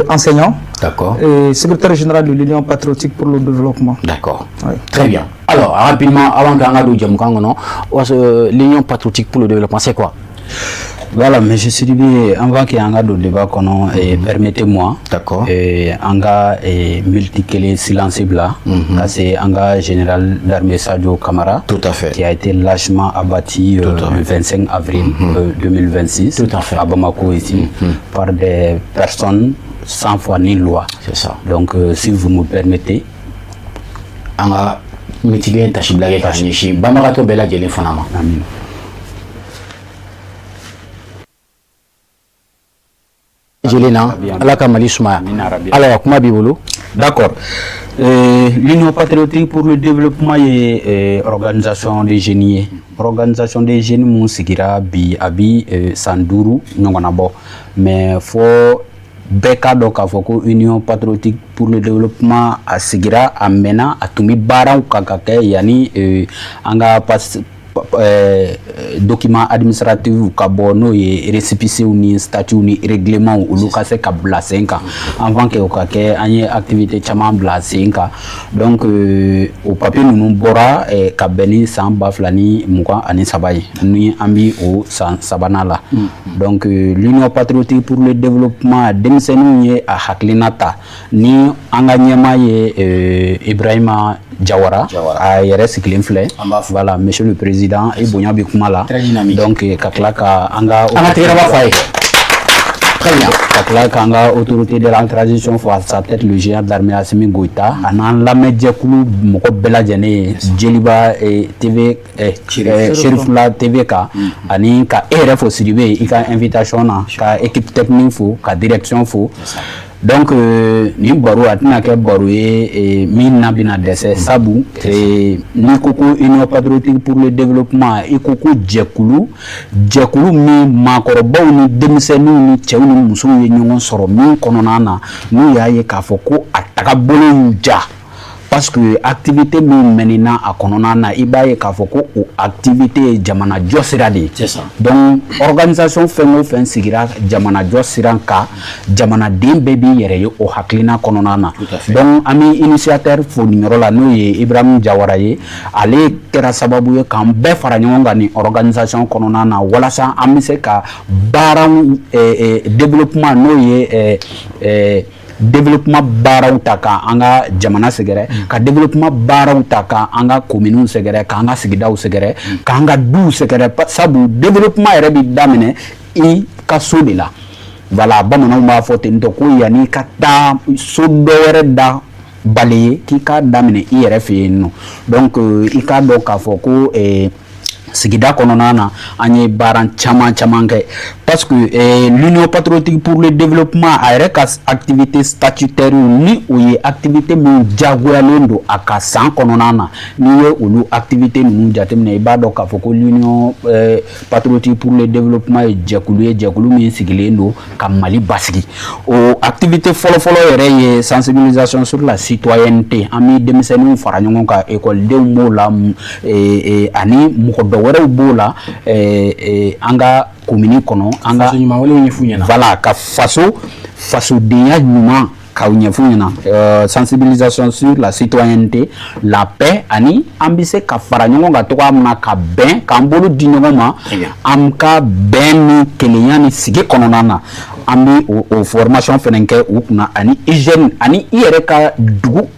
enseignant. D'accord. Et secrétaire général de l'Union patriotique pour le développement. D'accord. Oui. Très bien. Alors, rapidement, avant l'Union patriotique pour le développement, c'est quoi? Voilà, mais je suis dit, avant qu'il y ait un débat, permettez-moi, d'accord, un multiculé silencieux là, c'est un général d'armée Sadio Kamara, tout à fait, qui a été lâchement abattu le 25 avril 2026 tout à fait, à Bamako ici, par des personnes sans foi ni loi. C'est ça. Donc, si vous me permettez, mitigué un tachi blague par Nishi, Bamarato Bella Djeli Fonama. Amin. Djelina, Allah Kamali Souma. Alors, comment bibolo? D'accord. L'Union patriotique pour le développement et organisation des génies. Organisation des génies, mon sigira bi abi sanduru nyonganabo. Mais faut beka do ka foko Union patriotique pour le développement a sigira amena atumi barang kakake yani anga pas document administratif ka bono et récépissé ou ni statut ou ni règlement ou lucase ka blasenka avant que okake anye activité chama blasenka donc au papier nous bora ka beni samba flani muka ani sabay ni ambi au sabanala donc l'Union patriotique pour le développement demsenu a haklinata ni anganyema ye Ibrahima Jawara a RS Clinfley voilà monsieur le président et Bonya Bikumala donc kaklaka anga très bien kaklaka anga autorité de la transition face sa tête le général d'armée Assimi Goïta anan la medjekulu moko beladjane Djeliba et TV Chérifla TVK ani ka RF Sidibé ika invitation na ka équipe technique fo ka direction fo. Donc, ni baro atina ke baro ye min nabina dese sabu ni koko Union patriotique pour le développement e koko jekulu mi makorobaw ni demisenu ni cɛw ni musow ye ɲɔgɔn sɔrɔ min kɔnɔna na n'u y'a ye k'a fɔ ko a tagabolo y'u ja parce que activité min menina a kɔnɔna na i b'a ye k'a fɔ ko o activité jamana jɔ sira de c'est ça. Donc organisation fɛn o fɛn sigira jamana jɔ siran ka jamanaden bɛɛ b'i yɛrɛ ye o hakilina kɔnɔna na donc an bɛ initiateur fo niyɔrɔ la n'o ye Ibrahim Jawara ye ale kɛra sababu ye k'an bɛɛ fara ɲɔgɔn kan ni organisation kɔnɔna na walasa an bɛ se ka baaraw développement n'o ye développement baaraw ta ka an ka jamana sɛgɛrɛ ka développement baaraw ta ka an ka communes sɛgɛrɛ ka an ka sigidaw sɛgɛrɛ ka an ka duw sɛgɛrɛ sabu développement yɛrɛ bi daminɛ i ka so de la voilà bamananw b'a fɔ ten tɔ ko yanni ka taa so dɔ wɛrɛ da bali ye k'i k'a daminɛ i yɛrɛ fɛ yen nɔ donc i k'a dɔn k'a fɔ ko sigida kɔnɔna na an ye baara caman kɛ parce que l'Union patriotique pour le développement a yɛrɛ ka activité statutaire ni o ye activité min jagoyalen don a ka san kɔnɔna na n'i ye olu activité ninnu jateminɛ i b'a dɔn k'a fɔ ko l'Union patriotique pour le développement ye jɛkulu min sigilen don ka Mali basigi o activité fɔlɔfɔlɔ yɛrɛ ye sensibilisation sur la citoyenneté an bɛ denmisɛnninw fara ɲɔgɔn kan écoledenw b'o la ani mɔgɔ dɔ wɛrɛw b'o la an ka commune kɔnɔ an ka voilà ka fasodenya ɲuman k'aw ɲɛf'u ɲɛna sensibilisation sur la citoyenneté la paix ani an bɛ se ka fara ɲɔgɔn kan cogoya min na ka bɛn k'an bolo di ɲɔgɔn ma an ka bɛn ni kelenya ni sigi kɔnɔna na an bɛ o formation fɛnɛ kɛ u kunna ani hygiène ani i yɛrɛ ka dugu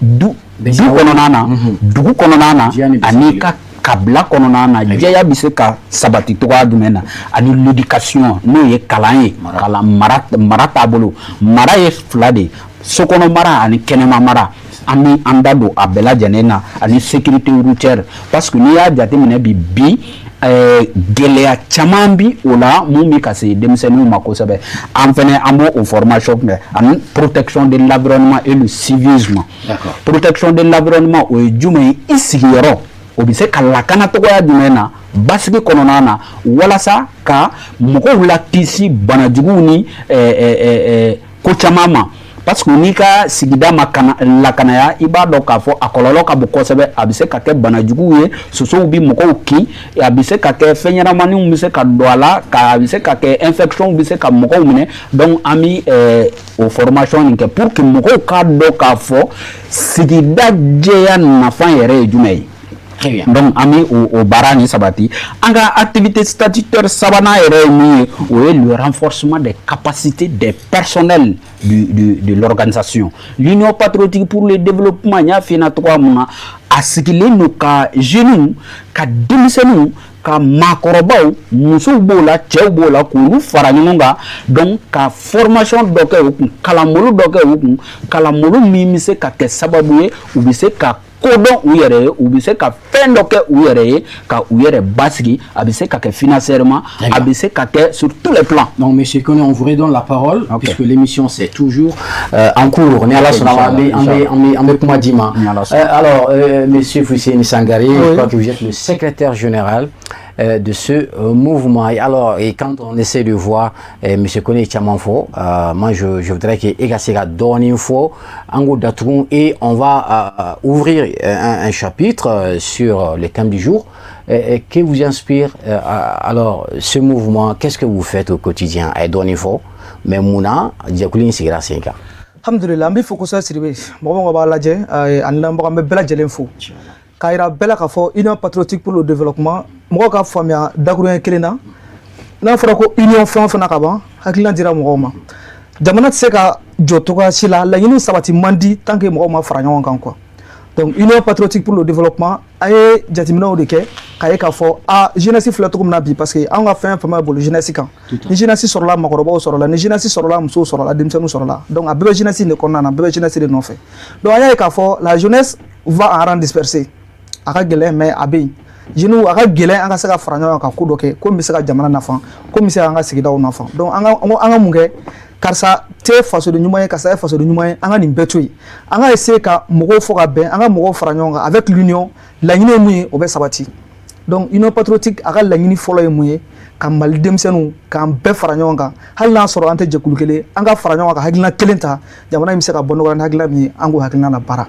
kɔnɔna na dugu kɔnɔna na ani ka kabila kɔnɔna na jɛya bɛ se ka sabati cogoya jumɛn na ani l'éducation n'o ye kalan ye kalan mara taabolo mara ye fila de sokɔnɔ mara ani kɛnɛma mara an da don a bɛɛ lajɛlen na ani sécurité routière parce que n'i y'a jateminɛ bi gɛlɛya caman bi o la mun bi ka se denmisɛnninw ma kosɛbɛ an fɛnɛ an b'o o formation kɛ ani protection de l'environnement et le civisme protection de l'environnement o ye jumɛn ye i sigiyɔrɔ o bɛ se ka lakana cogoya jumɛn na basigi kɔnɔna na walasa ka mɔgɔw lakisi banajuguw ni ko caman ma parce que n'i ka sigida ma lakanaya i b'a dɔn k'a fɔ a kɔlɔlɔ ka bon kosɛbɛ a bɛ se ka kɛ banajuguw ye sosow bi mɔgɔw kin a bɛ se ka kɛ fɛn ɲɛnamaninw bɛ se ka don a la a bɛ se ka kɛ infection bɛ se ka mɔgɔw minɛ donc an bɛ o formation nin kɛ pour que mɔgɔw k'a dɔn k'a fɔ sigida jɛya nafa yɛrɛ ye jumɛn ye. Donc ami au barani sabati anga activité statutaire sabana et le renforcement des capacités des personnels de l'organisation. L'Union patriotique pour le développement nya fina trois mois asikile no ka jeune ka demisenu ka makorobaw muso bola cɛw bola k'olu fara ɲɔgɔn kan donc ka formation dɔ kɛ o kun kalanbolo dɔ kɛ o kun kalanbolo min bɛ se ka kɛ sababu ye u bɛ se ka kodɔn u yɛrɛ ye u bɛ se ka fɛn dɔ kɛ u yɛrɛ ye ka u yɛrɛ basigi a bɛ se ka kɛ financièrement a bɛ se ka kɛ sur tous les plans. Donc monsieur Koné, on vous redonne la parole puisque l'émission c'est toujours en cours. Alors monsieur Fousseni Sangaré, je crois que vous êtes le secrétaire général de ce mouvement. Alors, et quand on essaie de voir M. Koné Tchamanfo, moi je voudrais que Egasega donne une fois et on va ouvrir un chapitre sur le thème du jour. Que vous inspire alors ce mouvement? Qu'est-ce que vous faites au quotidien à Donifo? Mais Mouna, Diakoulin Sigra Senka. Alhamdulillah, je suis focusé sur le Kaira Bella Kafo, Union patriotique pour le développement, Moka Famia, Dagourien Kelena, Nanfrako, Union Fanfanakaba, Haklan Dira Moma. Jamanat Seka, Jotoka, Sila, la Union Sabati Mandi, tant que Moma Fragnon Kanko. Donc, Union patriotique pour le développement, Aye Jatimino de Ke, Kayeka Fo, A, Genesi Flatoum Nabi, parce qu'on a fait un fameux boulot, Genesi Kan. Ni Genesi sur la Makorobo sur la, ni Genesi sur la Mousso sur la, Dimsenu sur la. Donc, à Bébé Genesi ne connaît pas, Bébé Genesi de non fait. Donc, Ayeka Fo, la jeunesse va en rang dispersé. Aka gɛlɛn mais a bɛ yen jeunes aka gɛlɛn an ka se ka fara ɲɔgɔn kan ka ko dɔ kɛ ko min bɛ se ka jamana nafa ko min bɛ se ka an ka sigidaw nafa donc an ka mun kɛ karisa tɛ fasoden ɲuman ye karisa ye fasoden ɲuman ye an ka nin bɛɛ to yen an ka essayer ka mɔgɔw fɔ ka bɛn an ka mɔgɔw fara ɲɔgɔn kan avec l'union laɲini ye mun ye o bɛ sabati donc union patriotique a ka laɲini fɔlɔ ye mun ye ka mali denmisɛnninw k'an bɛɛ fara ɲɔgɔn kan hali n'a sɔrɔ an tɛ jɛkulu kelen an ka fara ɲɔgɔn kan hakilina kelen ta jamana in bɛ se ka bɔ nɔgɔya ni hakilina min ye an k'o hakilina labaara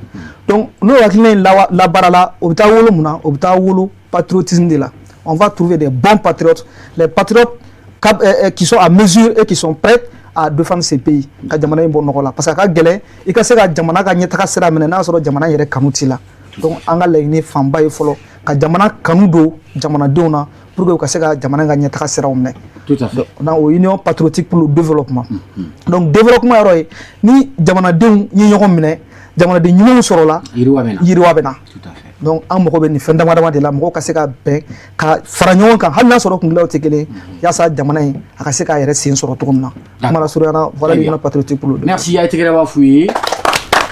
donc n'o hakilina in labaarala o bɛ taa wolo mun na o bɛ taa wolo patriotisme de la on va trouver des bons patriotes les patriotes qui sont à mesure et qui sont prêts à défendre ces pays ka jamana in bɔ nɔgɔ la parce que a ka gɛlɛn i ka se ka jamana ka ɲɛtaga sira minɛ n'a sɔrɔ jamana yɛrɛ kanu t'i la donc an ka laɲini fanba ye fɔlɔ ka jamana kanu don jamanadenw na pour que u ka se ka jamana ka ɲɛtaga siraw minɛ. Tout à fait. Donc o union patriotique pour le développement. Donc développement yɔrɔ ye ni jamanadenw ye ɲɔgɔn minɛ jamanaden ɲumanw sɔrɔla yiriwa bɛ na. Tout à fait. Donc an mago bɛ nin fɛn dama dama de la mɔgɔw ka se ka bɛn ka fara ɲɔgɔn kan hali n'a sɔrɔ kungilaw tɛ kelen yaasa jamana in a ka se k'a yɛrɛ sen sɔrɔ cogo min na. Kuma la surunyana voilà l'union patriotique pour le développement. Merci Aïté Fouye.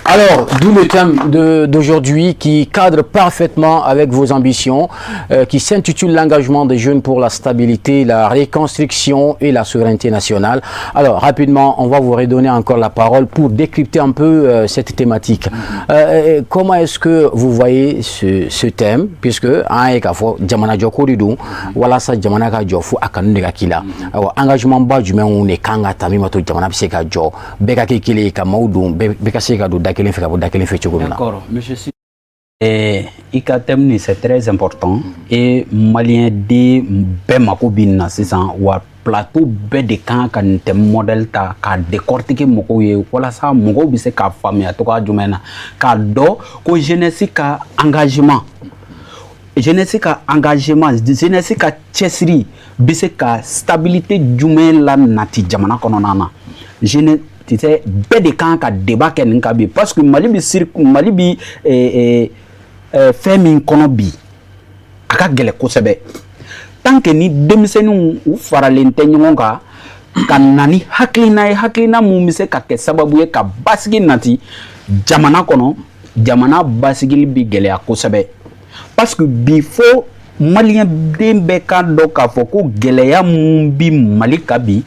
Alors, d'où le thème d'aujourd'hui qui cadre parfaitement avec vos ambitions, qui s'intitule l'engagement des jeunes pour la stabilité, la reconstruction et la souveraineté nationale. Alors, rapidement, on va vous redonner encore la parole pour décrypter un peu cette thématique. Comment est-ce que vous voyez ce thème, puisque engagement bas du même kanga tami mato jamana biseka jo beka kekele ka maudum beka seka do dakelen feka bo dakelen fe chogomna. D'accord, monsieur. IKTM c'est très important et malien de bemako binna c'est wa plateau be de kan kan tem modèle ta ka décortiquer moko ye wala sa moko bi se ka famia to ka jumena ka do ko jeunesse ka engagement jeunesse ka engagement jeunesse ka chesri bi se ka stabilité jumel la nati jamana konona na jeunesse tu sais be de kan ka débat ken ka bi parce que mali bi fait min kono bi aka gele ko sebe tant que ni demisenu u faralen te ɲɔgɔn kan ka nani hakilina mun bɛ se ka kɛ sababu ye ka basigi nati jamana kɔnɔ jamana basigili bi gɛlɛya kosɛbɛ parce que bi fo malien den bɛɛ k'a dɔn k'a fɔ ko gɛlɛya mun bi Mali ka bi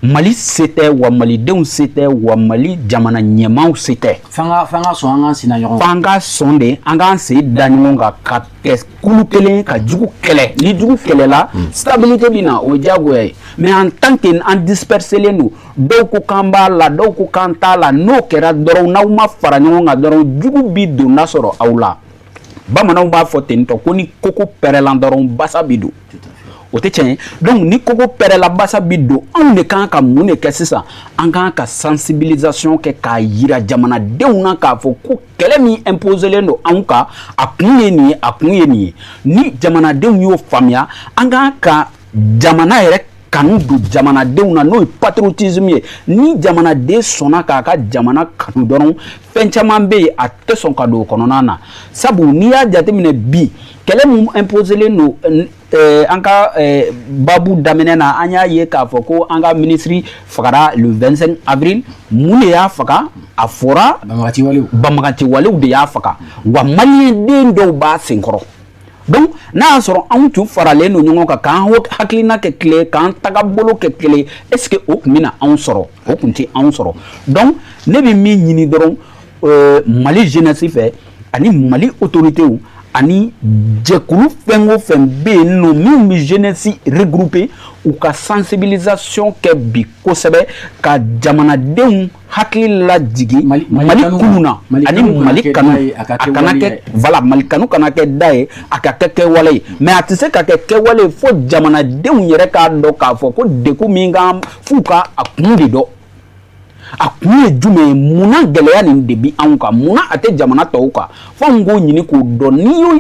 Mali se tɛ wa malidenw se tɛ wa Mali jamana ɲɛmaaw se tɛ fanga sɔn an k'an sina ɲɔgɔn f'an ka sɔn de an k'an sen da ɲɔgɔn kan ka kɛ kulu kelen ka jugu kɛlɛ ni jugu kɛlɛla stabilité bɛ na o ye diyagoya ye mais en tant que an disperselen don dɔw ko k'an b'a la dɔw ko k'an t'a la n'o kɛra dɔrɔn n'aw ma fara ɲɔgɔn kan dɔrɔn jugu bi don n'a sɔrɔ aw la bamananw b'a fɔ ten tɔ ko ni koko pɛrɛla dɔrɔn basa bi don o tɛ tiɲɛ ye donc ni koko pɛrɛla basa bi don anw de kan ka mun de kɛ sisan an kan ka sensibilisation kɛ k'a yira jamanadenw na k'a fɔ ko kɛlɛ min imposelen don anw kan a kun ye nin ye a kun ye nin ye ni jamanadenw y'o faamuya an kan ka jamana yɛrɛ kanu don jamanadenw na n'o ye patriotisme ye ni jamanaden sɔnna k'a ka jamana kanu dɔrɔn fɛn caman bɛ yen a tɛ sɔn ka don o kɔnɔna na sabu n'i y'a jateminɛ bi kɛlɛ min imposelen don an ka babu daminɛ na an y'a ye k'a fɔ ko an ka ministre fagara le 25 avril mun de y'a faga a fɔra banbagatiwalew de y'a faga wa maliyɛn den dɔw b'a senkɔrɔ donc n'a y'a sɔrɔ anw tun faralen don ɲɔgɔn kan k'an hakilina kɛ kelen k'an tagabolo kɛ kelen est ce que o tun bɛna anw sɔrɔ o tun tɛ anw sɔrɔ donc ne bɛ min ɲini dɔrɔn Mali jeunesse fɛ ani Mali autorités ani jɛkulu fɛn o fɛn bɛ yen nɔ min bɛ jeunesse regrouper u ka sensibilisation kɛ bi kosɛbɛ ka jamanadenw hakili lajigi Mali kulu na ani Mali kanu a kana kɛ voilà Mali kanu kana kɛ da ye a ka kɛ kɛwale ye mais a tɛ se ka kɛ kɛwale ye fo jamanadenw yɛrɛ k'a dɔn k'a fɔ ko degun min kan f'u ka a kun de dɔn a kun ye jumɛn ye munna gɛlɛya nin de bi anw kan munna a tɛ jamana tɔw kan fo an k'o ɲini k'o dɔn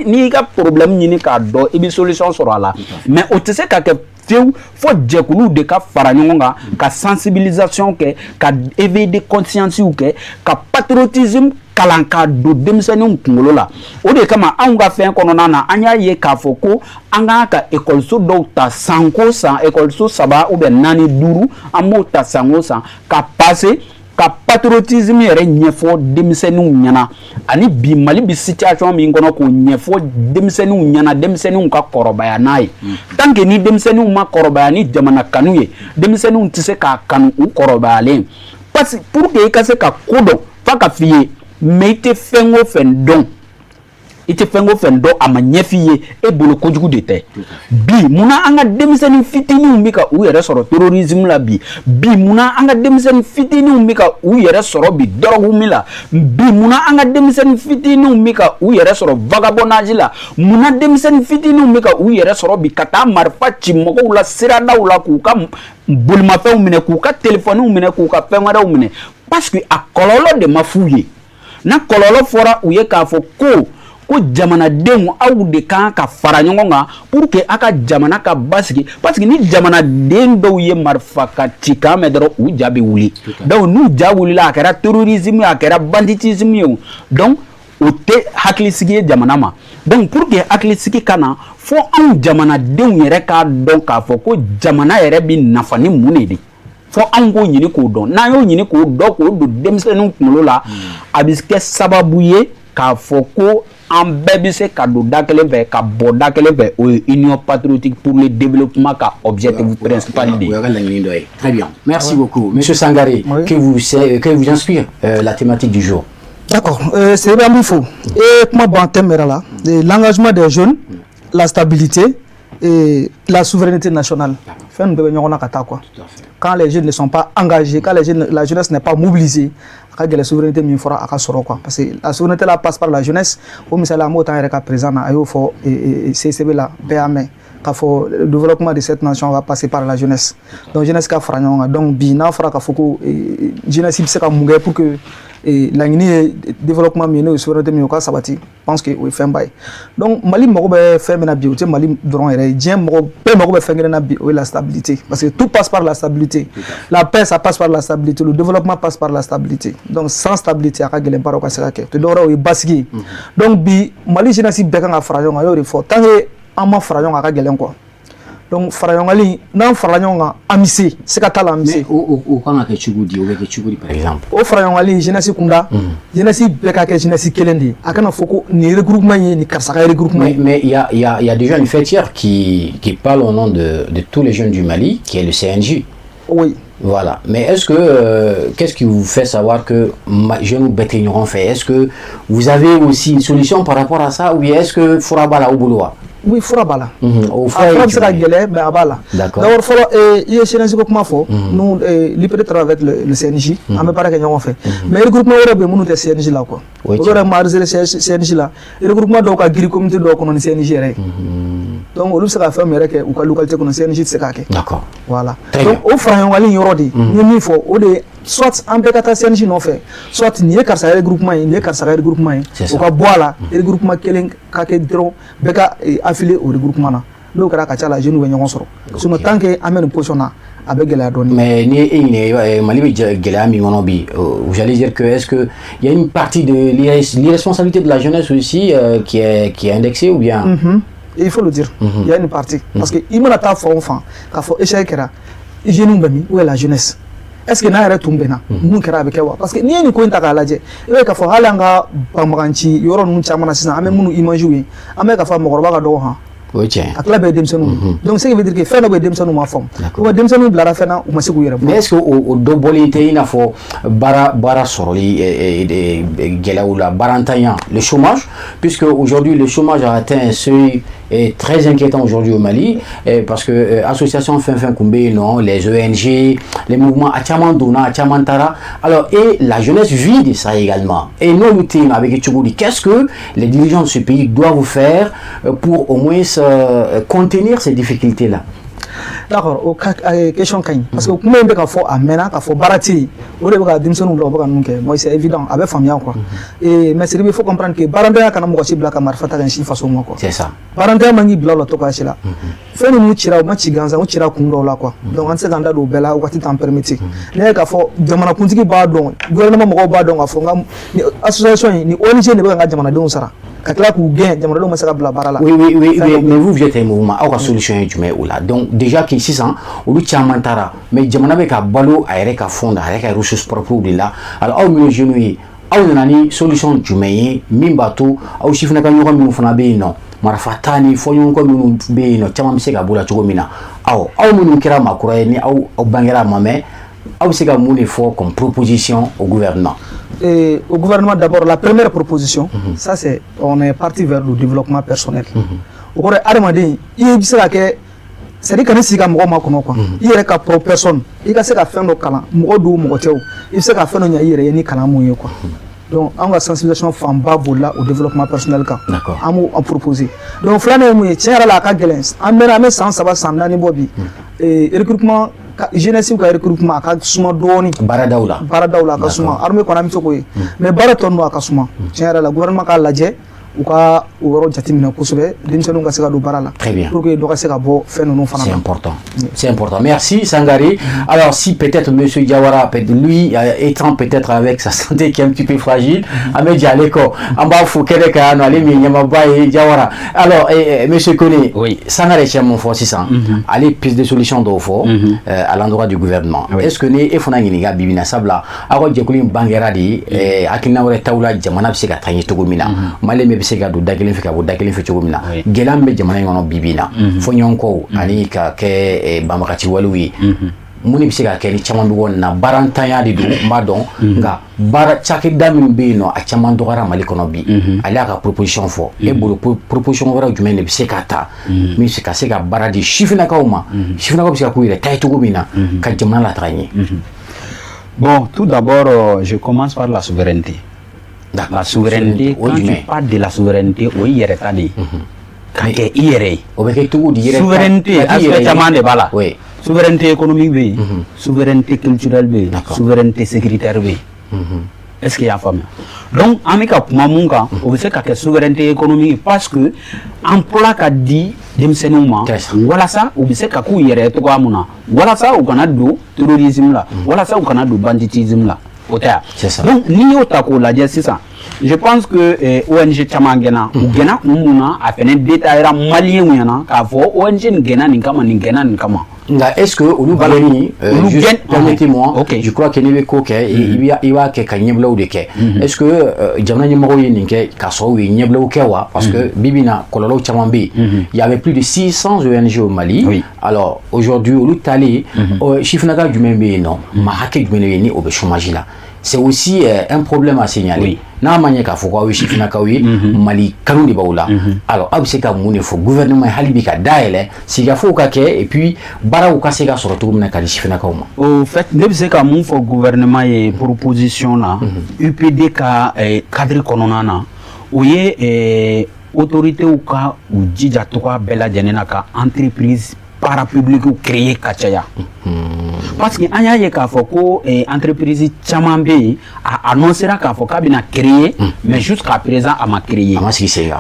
n'i y'i ka problème ɲini k'a dɔn i bɛ solution sɔrɔ a la mais o tɛ se ka kɛ fiyewu fo jɛkuluw de ka fara ɲɔgɔn kan ka sensibilisation kɛ ka éveil de conscience kɛ ka patriotisme kalan ka don denmisɛnninw kunkolo la o de kama anw ka fɛn kɔnɔna na an y'a ye k'a fɔ ko an k'an ka ekɔliso dɔw ta san ko san ekɔliso 3 ou bien 4 5 an b'o ta san o san ka passer ka patriotisme yɛrɛ ɲɛfɔ denmisɛnninw ɲɛna ani bi Mali bi situation min kɔnɔ k'o ɲɛfɔ denmisɛnninw ɲɛna denmisɛnninw ka kɔrɔbaya n'a ye tant que ni denmisɛnninw ma kɔrɔbaya ni jamana kanu ye denmisɛnninw tɛ se k'a kanu u kɔrɔbayalen parce que pour que i ka se ka ko dɔn f'a ka f'i ye mais i tɛ fɛn o fɛn dɔn i tɛ fɛn o fɛn dɔn a ma ɲɛ f'i ye e bolo kojugu de tɛ bi munna an ka denmisɛnnin fitininw bɛ ka u yɛrɛ sɔrɔ terrorisme la bi munna an ka denmisɛnnin fitininw bɛ ka u yɛrɛ sɔrɔ bi drogue min la bi munna an ka denmisɛnnin fitininw bɛ ka u yɛrɛ sɔrɔ vagabondage la munna denmisɛnnin fitininw bɛ ka u yɛrɛ sɔrɔ bi ka taa marifa ci mɔgɔw la siradaw la k'u ka bolimafɛnw minɛ k'u ka telefɔniw minɛ k'u ka fɛn wɛrɛw minɛ parce que a kɔlɔlɔ de ma f'u ye na kɔlɔlɔ fɔra u ye k'a fɔ ko jamanadenw aw de kan ka fara ɲɔgɔn kan pour que a ka jamana ka basigi parce que ni jamanaden dɔw ye marifa ka ci kan mɛn dɔrɔn u ja bɛ wuli donc n'u ja wulila a kɛra terrorisme a kɛra banditisme ye donc o tɛ hakilisigi ye jamana ma donc pour que hakilisigi ka na fo anw jamanadenw yɛrɛ k'a dɔn k'a fɔ ko jamana yɛrɛ bɛ nafa ni mun de ye fo anw k'o ɲini k'o dɔn n'an y'o ɲini k'o dɔn k'o don denmisɛnninw kunkolo la a bɛ kɛ sababu ye k'a fɔ ko an bɛɛ bɛ se ka don da kelen fɛ ka bɔ da kelen fɛ o ye union patriotique pour le développement ka objectif principal de ye. Très bien, merci beaucoup Monsieur Sangaré. Que vous inspire la thématique du jour? D'accord, c'est bien il faut et comment bon thème là l'engagement des jeunes, la stabilité et la souveraineté nationale. Quoi. Quand les jeunes ne sont pas engagés, quand la jeunesse n'est pas mobilisée, la souveraineté quoi. Parce que la souveraineté là passe par la jeunesse. Au misala mo tan reka présent na ayo fo CCB là PAME. Le développement de cette nation va passer par la jeunesse. Donc jeunesse ka franyonga donc bina fera ka foko jeunesse se ka munga pour que la développement mino souveraineté mino ka sabati. Pense que oui fait bail. Donc Mali moko be fait mena bi o Mali dron ere dien moko pe moko be fait na bi o la stabilité parce que tout passe par la stabilité. La paix ça passe par la stabilité, le développement passe par la stabilité. Donc sans stabilité aka gelen paro ka sera ke. To dora o basigi. Donc bi Mali jeunesse be ka franyonga yo fort. Tant que en ma frère on a gagné quoi donc faraɲɔgɔngali n'an farala ɲɔgɔn kan an bɛ se ka taa la an bɛ se. o kan ka kɛ cogo di o bɛ kɛ cogo di par exemple. o faraɲɔgɔngali jeunesse kunda jeunesse bɛɛ ka kɛ jeunesse kelen de ye a kana fɔ ko nin regroupement ye nin karisa ka regroupement ye. mais il y a déjà une fêtière qui parle au nom de tous les jeunes du Mali qui est le CNJ. Oui. Voilà. Mais est-ce que, qu'est-ce qui vous fait savoir que jeunes bétaillons fait? Est-ce que vous avez aussi une solution par rapport à ça ou est-ce que Fourabala au boulot? Oui, Fourabala. Au Fourabala, c'est la galère, mais à Bala. D'accord. D'abord, il y a chez nous, nous, l'IPD travaille avec le CNJ, on ne parle pas fait. Mais le groupement européen, nous, c'est CNJ là, quoi. Aujourd'hui, on a CNJ là. Le groupement doit avoir un comité de on CNJ. Donc, on a fait un que ou localité qu'on CNJ, c'est ça. D'accord. Voilà. Donc, au frère, on va aller yorodi. Il faut, soit en pécata CNJ non fait, soit ni karsa regroupement, ni karsa regroupement. Au cas boire regroupement kelen kakedro, beka affilié au regroupement là. Donc la kachala jeune ou ñon soro. Sur tant que amène position là avec la donne. Mais ni Mali gela mi ngonobi. Vous allez dire que est-ce que il y a une partie de l'irresponsabilité de la jeunesse aussi qui est indexée ou bien il faut le dire. Il y a une partie parce que il m'a ta enfant, qu'a faut échec là. Jeune bami où est la jeunesse? Est-ce que n'a rien tombé na mun kera be kewa parce que ni ni ko inta ka laje e ka fo halanga pamaganci yoro nun chamana sisan ame munu image wi ame ka fa mogorba ka do ha oui tiens akla be demsenu donc ce qui veut dire que fait no be demsenu ma fam ko demsenu blara fena o masiku yere mais est-ce que au dobolité ina fo bara soroli et gelaoula barantanya le chômage puisque aujourd'hui le chômage a atteint un seuil est très inquiétant aujourd'hui au Mali parce que association fin Koumbe non les ONG les mouvements Achamandona Achamantara alors et la jeunesse vit de ça également et nous luttons avec Etchogoudi qu'est-ce que les dirigeants de ce pays doivent faire pour au moins contenir ces difficultés là. D'accord, au question quand parce que comment on peut faire amena, faire barati, on doit faire dimsonu là, moi c'est évident, avec famille quoi. Et mais il faut comprendre que baranda quand on voit si black amar fata quand si façon quoi. C'est ça. Baranda mangi bla la toka là. Fait nous tira, ma chiganza, on tira kundo là quoi. Donc on s'est ganda do bela ou quand il t'en permet. Les gars faut jamana kuntiki ba don, gouvernement mo ba don afonga association ni ONG ne ba jamana don sara. Oui, mais vous êtes un mouvement, à la solution est du là. Donc, déjà que 600, on lutte à Mantara, mais Jamana avec un ballot à Ereka Fond, avec un ressources propres là. Alors, au milieu de nous, une solution du meilleur, Mimbato, au chiffre n'a pas eu un fonabe, non. Marafatani, Foyon comme nous béno, Chamamseka Boula Chogomina. Au Moukera Makourani, au Bangera Mamé, au Sega Mouni fort comme proposition au gouvernement. Et au gouvernement d'abord la première proposition ça c'est on est parti vers le développement personnel au corps armadi il sera que c'est dire que si ka mɔgɔ ma kɔnɔ quoi il yɛrɛ ka pro personne il ka se ka fɛn dɔ kalan mɔgɔ dɔw mɔgɔ tɛw il bɛ se ka fɛn dɔ ɲɛ i yɛrɛ ye ni kalan mun ye quoi donc an ka sensibilisation fanba bolila au développement personnel kan an b'o en proposer donc filanan ye mun ye tiɲɛ yɛrɛ la a ka gɛlɛn an bɛ san 3 san 4 bɔ bi recrutement jeunesse ka recrutement a ka suma dɔɔni baaradaw la a ka suma armée kɔni an bɛ se k'o ye mais baara tɔ ninnu a ka suma tiɲɛ yɛrɛ la gouvernement k'a lajɛ u ka o yɔrɔ jateminɛ kosɛbɛ denmisɛnninw ka se ka don baara la pour que dɔ ka se ka bɔ fɛn ninnu fana c'est important c'est important merci Sangare alors si peut-être monsieur Diawara lui étant peut-être avec sa santé qui est un petit peu fragile Ahmed Dialeko en bas faut qu'elle ka no aller mi nyamaba et Diawara alors monsieur Koné oui Sangare chez mon fort 600 aller piste de solution do fort à l'endroit du gouvernement est-ce que ne e fona ngini ga bibina sabla ako jekulin bangera di akina wala tawla jamana bi se ka tanyi togomina male me bi se ka do dakelen fi ka bo dakelen fi togomina gelam be jamana ngono bibina fo nyonko ani ka ke bamakati walwi muni bi se ka ke ni chaman bi wonna barantanya di do madon nga bara chaki damin be no a chaman do gara mali kono bi ali aka proposition fo e bolo proposition wara jumen ne bi se ka ta mi se ka bara di shifina kauma shifina ko bi se ka kuire tay togomina ka jamana la tranye. Bon, tout d'abord, je commence par la souveraineté. La souveraineté, quand tu parles de la souveraineté, oui, il y a des souveraineté, souveraineté économique, souveraineté culturelle, souveraineté sécuritaire. Est-ce qu'il y a femme? Donc, amika mamunga, on sait que la souveraineté économique parce que emploi qu'a dit demsenuma, voilà ça, on sait qu'à coup yere to gamuna, voilà ça au Canada terrorisme là, voilà ça au Canada banditisme là. Donc, ni au tako la c'est ça. je pense que ONG caman gɛnna u gɛnna kun mun na a fɛnɛ détaillera malien ɲɛna k'a fɔ ONG nin gɛnna nin kama nin gɛnna nin kama. Est-ce que olu gagné permettez-moi je crois que ne ko kɛ i b'a kɛ ka ɲɛbilaw de kɛ est-ce que jamana ɲɛmɔgɔw ye nin kɛ ka sɔrɔ u ye ɲɛbilaw kɛ wa parce que bibi na kɔlɔlɔw caman bɛ yen il y avait plus de 600 ONG au Mali alors aujourd'hui olu talen sifinaka jumɛn bɛ yen nɔ maa hakɛ jumɛn de bɛ yen ni o bɛ chômage la c'est aussi un problème à signaler n'a ma ɲɛ k'a fɔ k'aw ye sifinakaw ye Mali kanu de b'aw la alors aw bɛ se ka mun de fɔ gouvernement ye hali bi ka dayɛlɛ sigafow ka kɛ et puis baaraw ka se ka sɔrɔ cogo min na ka di sifinakaw ma. Au fait ne bɛ se ka mun fɔ gouvernement ye proposition na UPD ka cadre kɔnɔna na o ye autorités ka u jija togoya bɛɛ lajɛlen na ka entreprise parapublique créer ka caya parce que an y'a ye k'a fɔ ko entreprise caman bɛ yen a annoncera k'a fɔ k'a bɛna créer mais jusqu'à présent a ma créer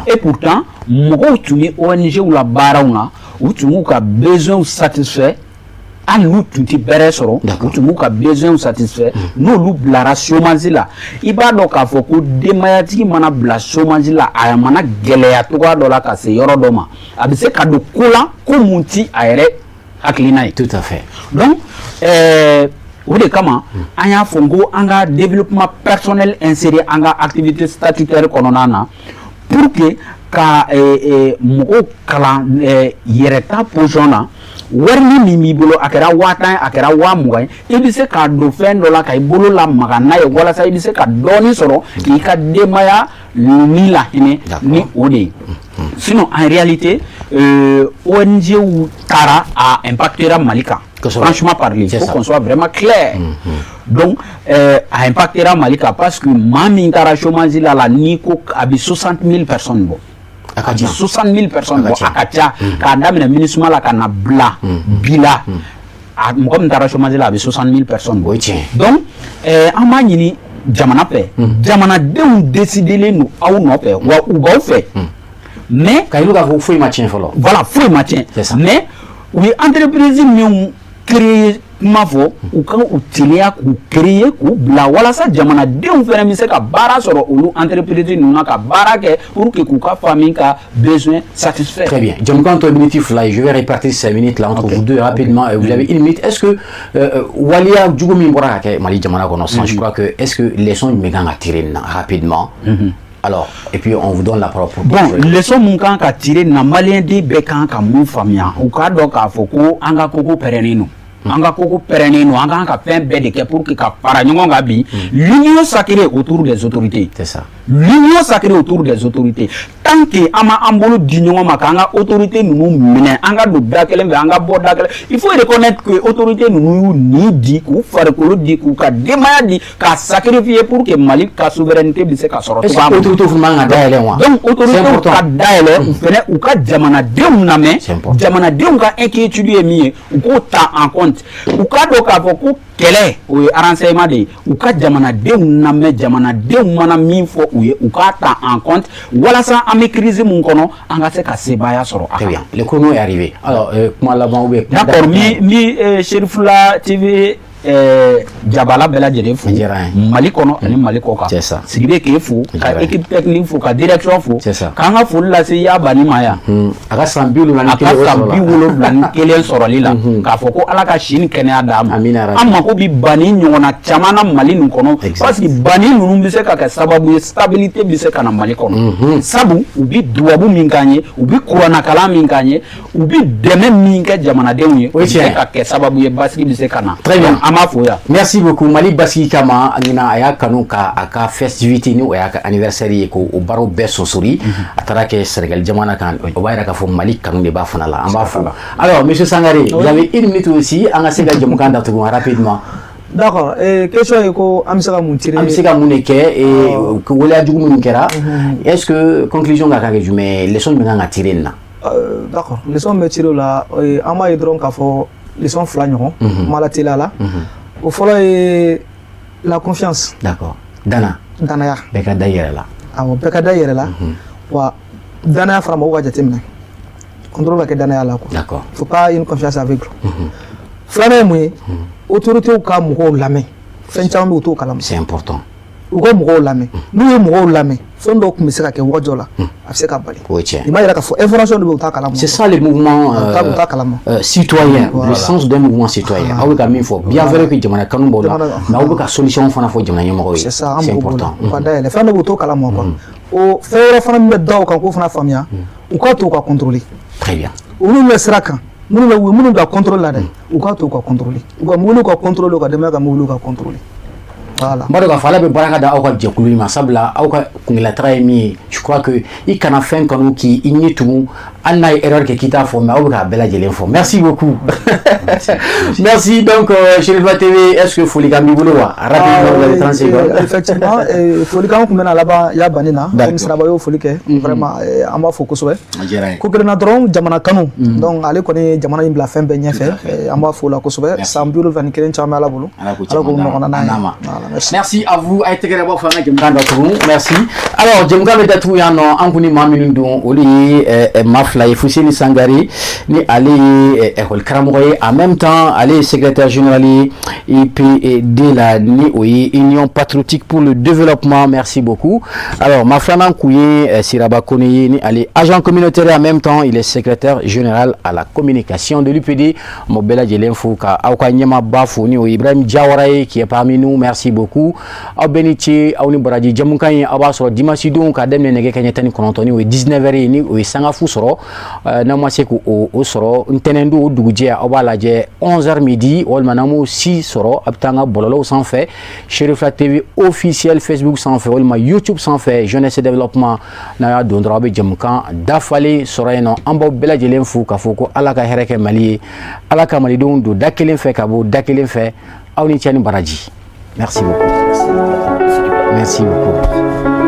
et pourtant mɔgɔw tun bɛ ONG la baaraw na u tun b'u ka besoins satisfaits hali n'u tun tɛ bɛrɛ sɔrɔ u tun b'u ka besoins satisfaits n'olu bilara chômage la i b'a dɔn k'a fɔ ko denbayatigi mana bila chômage la a mana gɛlɛya cogoya dɔ la ka se yɔrɔ dɔ ma a bɛ se ka don ko la ko mun ti a yɛrɛ hakilina ye. Tout à fait. Donc o de kama an y'a fɔ ko an ka développement personnel insérer an ka activité statutaire kɔnɔna na pour que ka mɔgɔw kalan yɛrɛta position na wari min b'i bolo a kɛra 10,000 a kɛra 20,000 i bɛ se k'a don fɛn dɔ la ka i bolo lamaga n'a ye walasa i bɛ se ka dɔɔnin sɔrɔ k'i ka denbaya ni lahinɛ ni o de ye sinon en réalité ONG taara a impactera Mali kan franchement parler il faut qu'on soit vraiment clair donc a impactera Mali kan parce que maa min taara chômage la ni ko a bɛ 60,000 personnes bɔ. A ka 60,000 personnes bɔ a ka ca k'a daminɛ MINUSMA la ka na bila bi la mɔgɔ min taara chômage la a bɛ 60,000 personnes bɔ donc an b'a ɲini jamana fɛ jamanadenw décidelen don aw nɔfɛ wa u b'aw fɛ mais ka yir'u k'a fɔ foyi ma tiɲɛ fɔlɔ voilà foyi ma tiɲɛ mais u ye entreprise minnu créer kuma fɔ u kan u teliya k'u créer k'u bila walasa jamanadenw fɛnɛ bɛ se ka baara sɔrɔ olu entreprise ninnu na ka baara kɛ pour que k'u ka famille ka besoin satisfait. Très bien. Jamkan to minute fly, je vais répartir ces minutes là entre vous deux rapidement. Vous avez une minute. Est-ce que Walia jugo min bora ka Mali jamana kono je crois que est-ce que les sons me gang à tirer rapidement. Alors, et puis on vous donne la parole. Bon, les sons mun kan ka tirer na malien di be kan ka mun famia. U ka dɔn k'a fɔ ko an ka koko pɛrɛnnen don. An ka koko pɛrɛnnen don, an kan ka fɛn bɛɛ de kɛ pour que ka fara ɲɔgɔn kan bi l'union sacrée autour des autorités. C'est ça. L'union sacrée autour des autorités. Tant que an ma an bolo di ɲɔgɔn ma k'an ka autorité ninnu minɛ, an ka don da kelen fɛ, an ka bɔ da kelen. Il faut reconnaître que autorité ninnu y'u ni di, k'u farikolo di, k'u ka denbaya di, k'a sacrifier pour que Mali ka souveraineté bɛ se ka sɔrɔ. Est-ce que autorité fana man ka dayɛlɛ wa? Donc autorité ka dayɛlɛ, u fɛnɛ u ka jamanadenw lamɛn, jamanadenw ka inquiétude ye min ye, u k'o ta en compte. U ka dɔn k'a fɔ ko kɛlɛ o ye renseignement de ye, u ka jamanadenw lamɛn, jamanadenw mana min fɔ u ye, u k'a ta en compte walasa an bɛ crise mun kɔnɔ an ka se ka sebaaya sɔrɔ. Très bien, le chrono est arrivé. Alors kuma laban ou bien. D'accord, mi Cherifula TV Jabala bɛɛ lajɛlen fo Mali kɔnɔ ani Mali kɔ kan Sidibe k'e fo ka équipe technique fo ka direction fo k'an ka foli lase Yabani ma yan a ka san 71 sɔrɔli la k'a fɔ ko Ala ka si ni kɛnɛya d'a ma an mako bi bani ɲɔgɔnna caman na Mali nin kɔnɔ parce que bani ninnu bɛ se ka kɛ sababu ye stabilité bɛ se ka na Mali kɔnɔ sabu u bi duwabu min k'an ye u bi kuranakalan min k'an ye u bi dɛmɛ min kɛ jamanadenw ye u bɛ se ka kɛ sababu ye basigi bɛ se ka na. Merci beaucoup Mali Basiki Kama ngina aya kanu ka aka festivité ni oya ka anniversaire ko o baro be sosori atara ke Sénégal jamana kan o bayra ka fo Mali kanu de ba fana la amba fo. Alors monsieur Sangaré vous avez une minute aussi anga sega jamukan datu rapidement. D'accord, question est ko amsaka muntire amsaka muneke et ko wala jugu mun kera est-ce que conclusion ga ka jume leçon mi nga tirer na d'accord leçon me tirer la ama yedron ka fo leçon fla ɲɔgɔn malatela la o fɔlɔ ye la confiance. D'accord. Danaya bɛɛ ka da i yɛrɛ la. Awɔ bɛɛ ka da i yɛrɛ la wa danaya fara mɔgɔw ka jateminɛ contrôle bɛ kɛ danaya la quoi. D'accord. Faut pas une confiance aveugle. Filanan ye mun ye autorités ka mɔgɔw lamɛn fɛn caman bɛ u t'o kalama. C'est important. u ka mɔgɔw lamɛn n'u ye mɔgɔw lamɛn fɛn dɔw tun bɛ se ka kɛ wagajɔ la a bɛ se ka bali i m'a yira k'a fɔ information de bɛ u t'a kalama c'est ça le mouvement citoyen le sens d'un mouvement citoyen aw bɛ ka min fɔ bien vrai que jamana kanu b'o la mais aw bɛ ka solution fana fɔ jamana ɲɛmɔgɔw ye c'est important u ka dayɛlɛ fɛn dɔ b'u t'o kalama quoi o fɛn wɛrɛ fana min bɛ da o kan k'o fana faamuya u k'a to u ka contrôler très bien olu bɛ sira kan minnu ka contrôle la dɛ u k'a to u ka contrôler u ka mobiliw ka contrôler u ka denbaya ka mobiliw ka contrôler voilà n b'a dɔn k'a fɔ ala bɛ barika da aw ka jɛkulu in ma sabula aw ka kungelataga ye min ye je crois que i kana fɛn kanu k'i ɲɛ tugun hali n'a ye erreur kɛ k'i t'a fɔ mais aw bɛ k'a bɛɛ lajɛlen fɔ merci beaucoup merci donc Chérifa TV est-ce que folikan b'i bolo wa rapidement vous avez 30 secondes effectivement folikan tun bɛna laban y'a banni na comme Siraba y'o foli kɛ vraiment an b'a fɔ kosɛbɛ ko kelen na dɔrɔn jamana kanu donc ale kɔni jamana in bila fɛn bɛɛ ɲɛfɛ an b'a fɔ o la kosɛbɛ san 71 caman bɛ ala bolo ala k'o ɲɔgɔnna n'a ye. Merci à vous. Merci. Alors, Djemka Medatou Yano, Ankuni Maminundon, Oli, Mafla, Foussini Sangari, ni Ali, Erol Karamoye, en même temps, Ali, secrétaire général, IPD, la NIOI, Union Patriotique pour le Développement. Merci beaucoup. Alors, Maflaman Kouye, Siraba Koneye, ni Ali, agent communautaire, en même temps, il est secrétaire général à la communication de l'UPD. Mobela Djelenfouka, Aukanyema Bafou, ni Ibrahim Diawaraye, qui est parmi nous. Merci beaucoup. Aw benici aw ni baraji jamukan ye aw b'a sɔrɔ dimanche don ka daminɛ nɛgɛ kaɲɛ 19 o ye 19h ye ni o ye sangafu sɔrɔ n'a ma se k'o sɔrɔ ntɛnɛn don o dugujɛ aw b'a lajɛ 11h midi walima n'an m'o 6 sɔrɔ a bɛ taa an ka bɔlɔlɔw sanfɛ Chérifla TV officiel Facebook sanfɛ walima YouTube sanfɛ jeunesse développement n'a y'a don dɔrɔn aw bɛ jamukan dafalen sɔrɔ yen nɔ an b'aw bɛɛ lajɛlen fo k'a fɔ ko Ala ka hɛrɛ kɛ Mali ye Ala ka malidenw don da kelen fɛ ka bɔ da kelen fɛ aw ni cɛ ni baraji. Merci beaucoup. Merci beaucoup.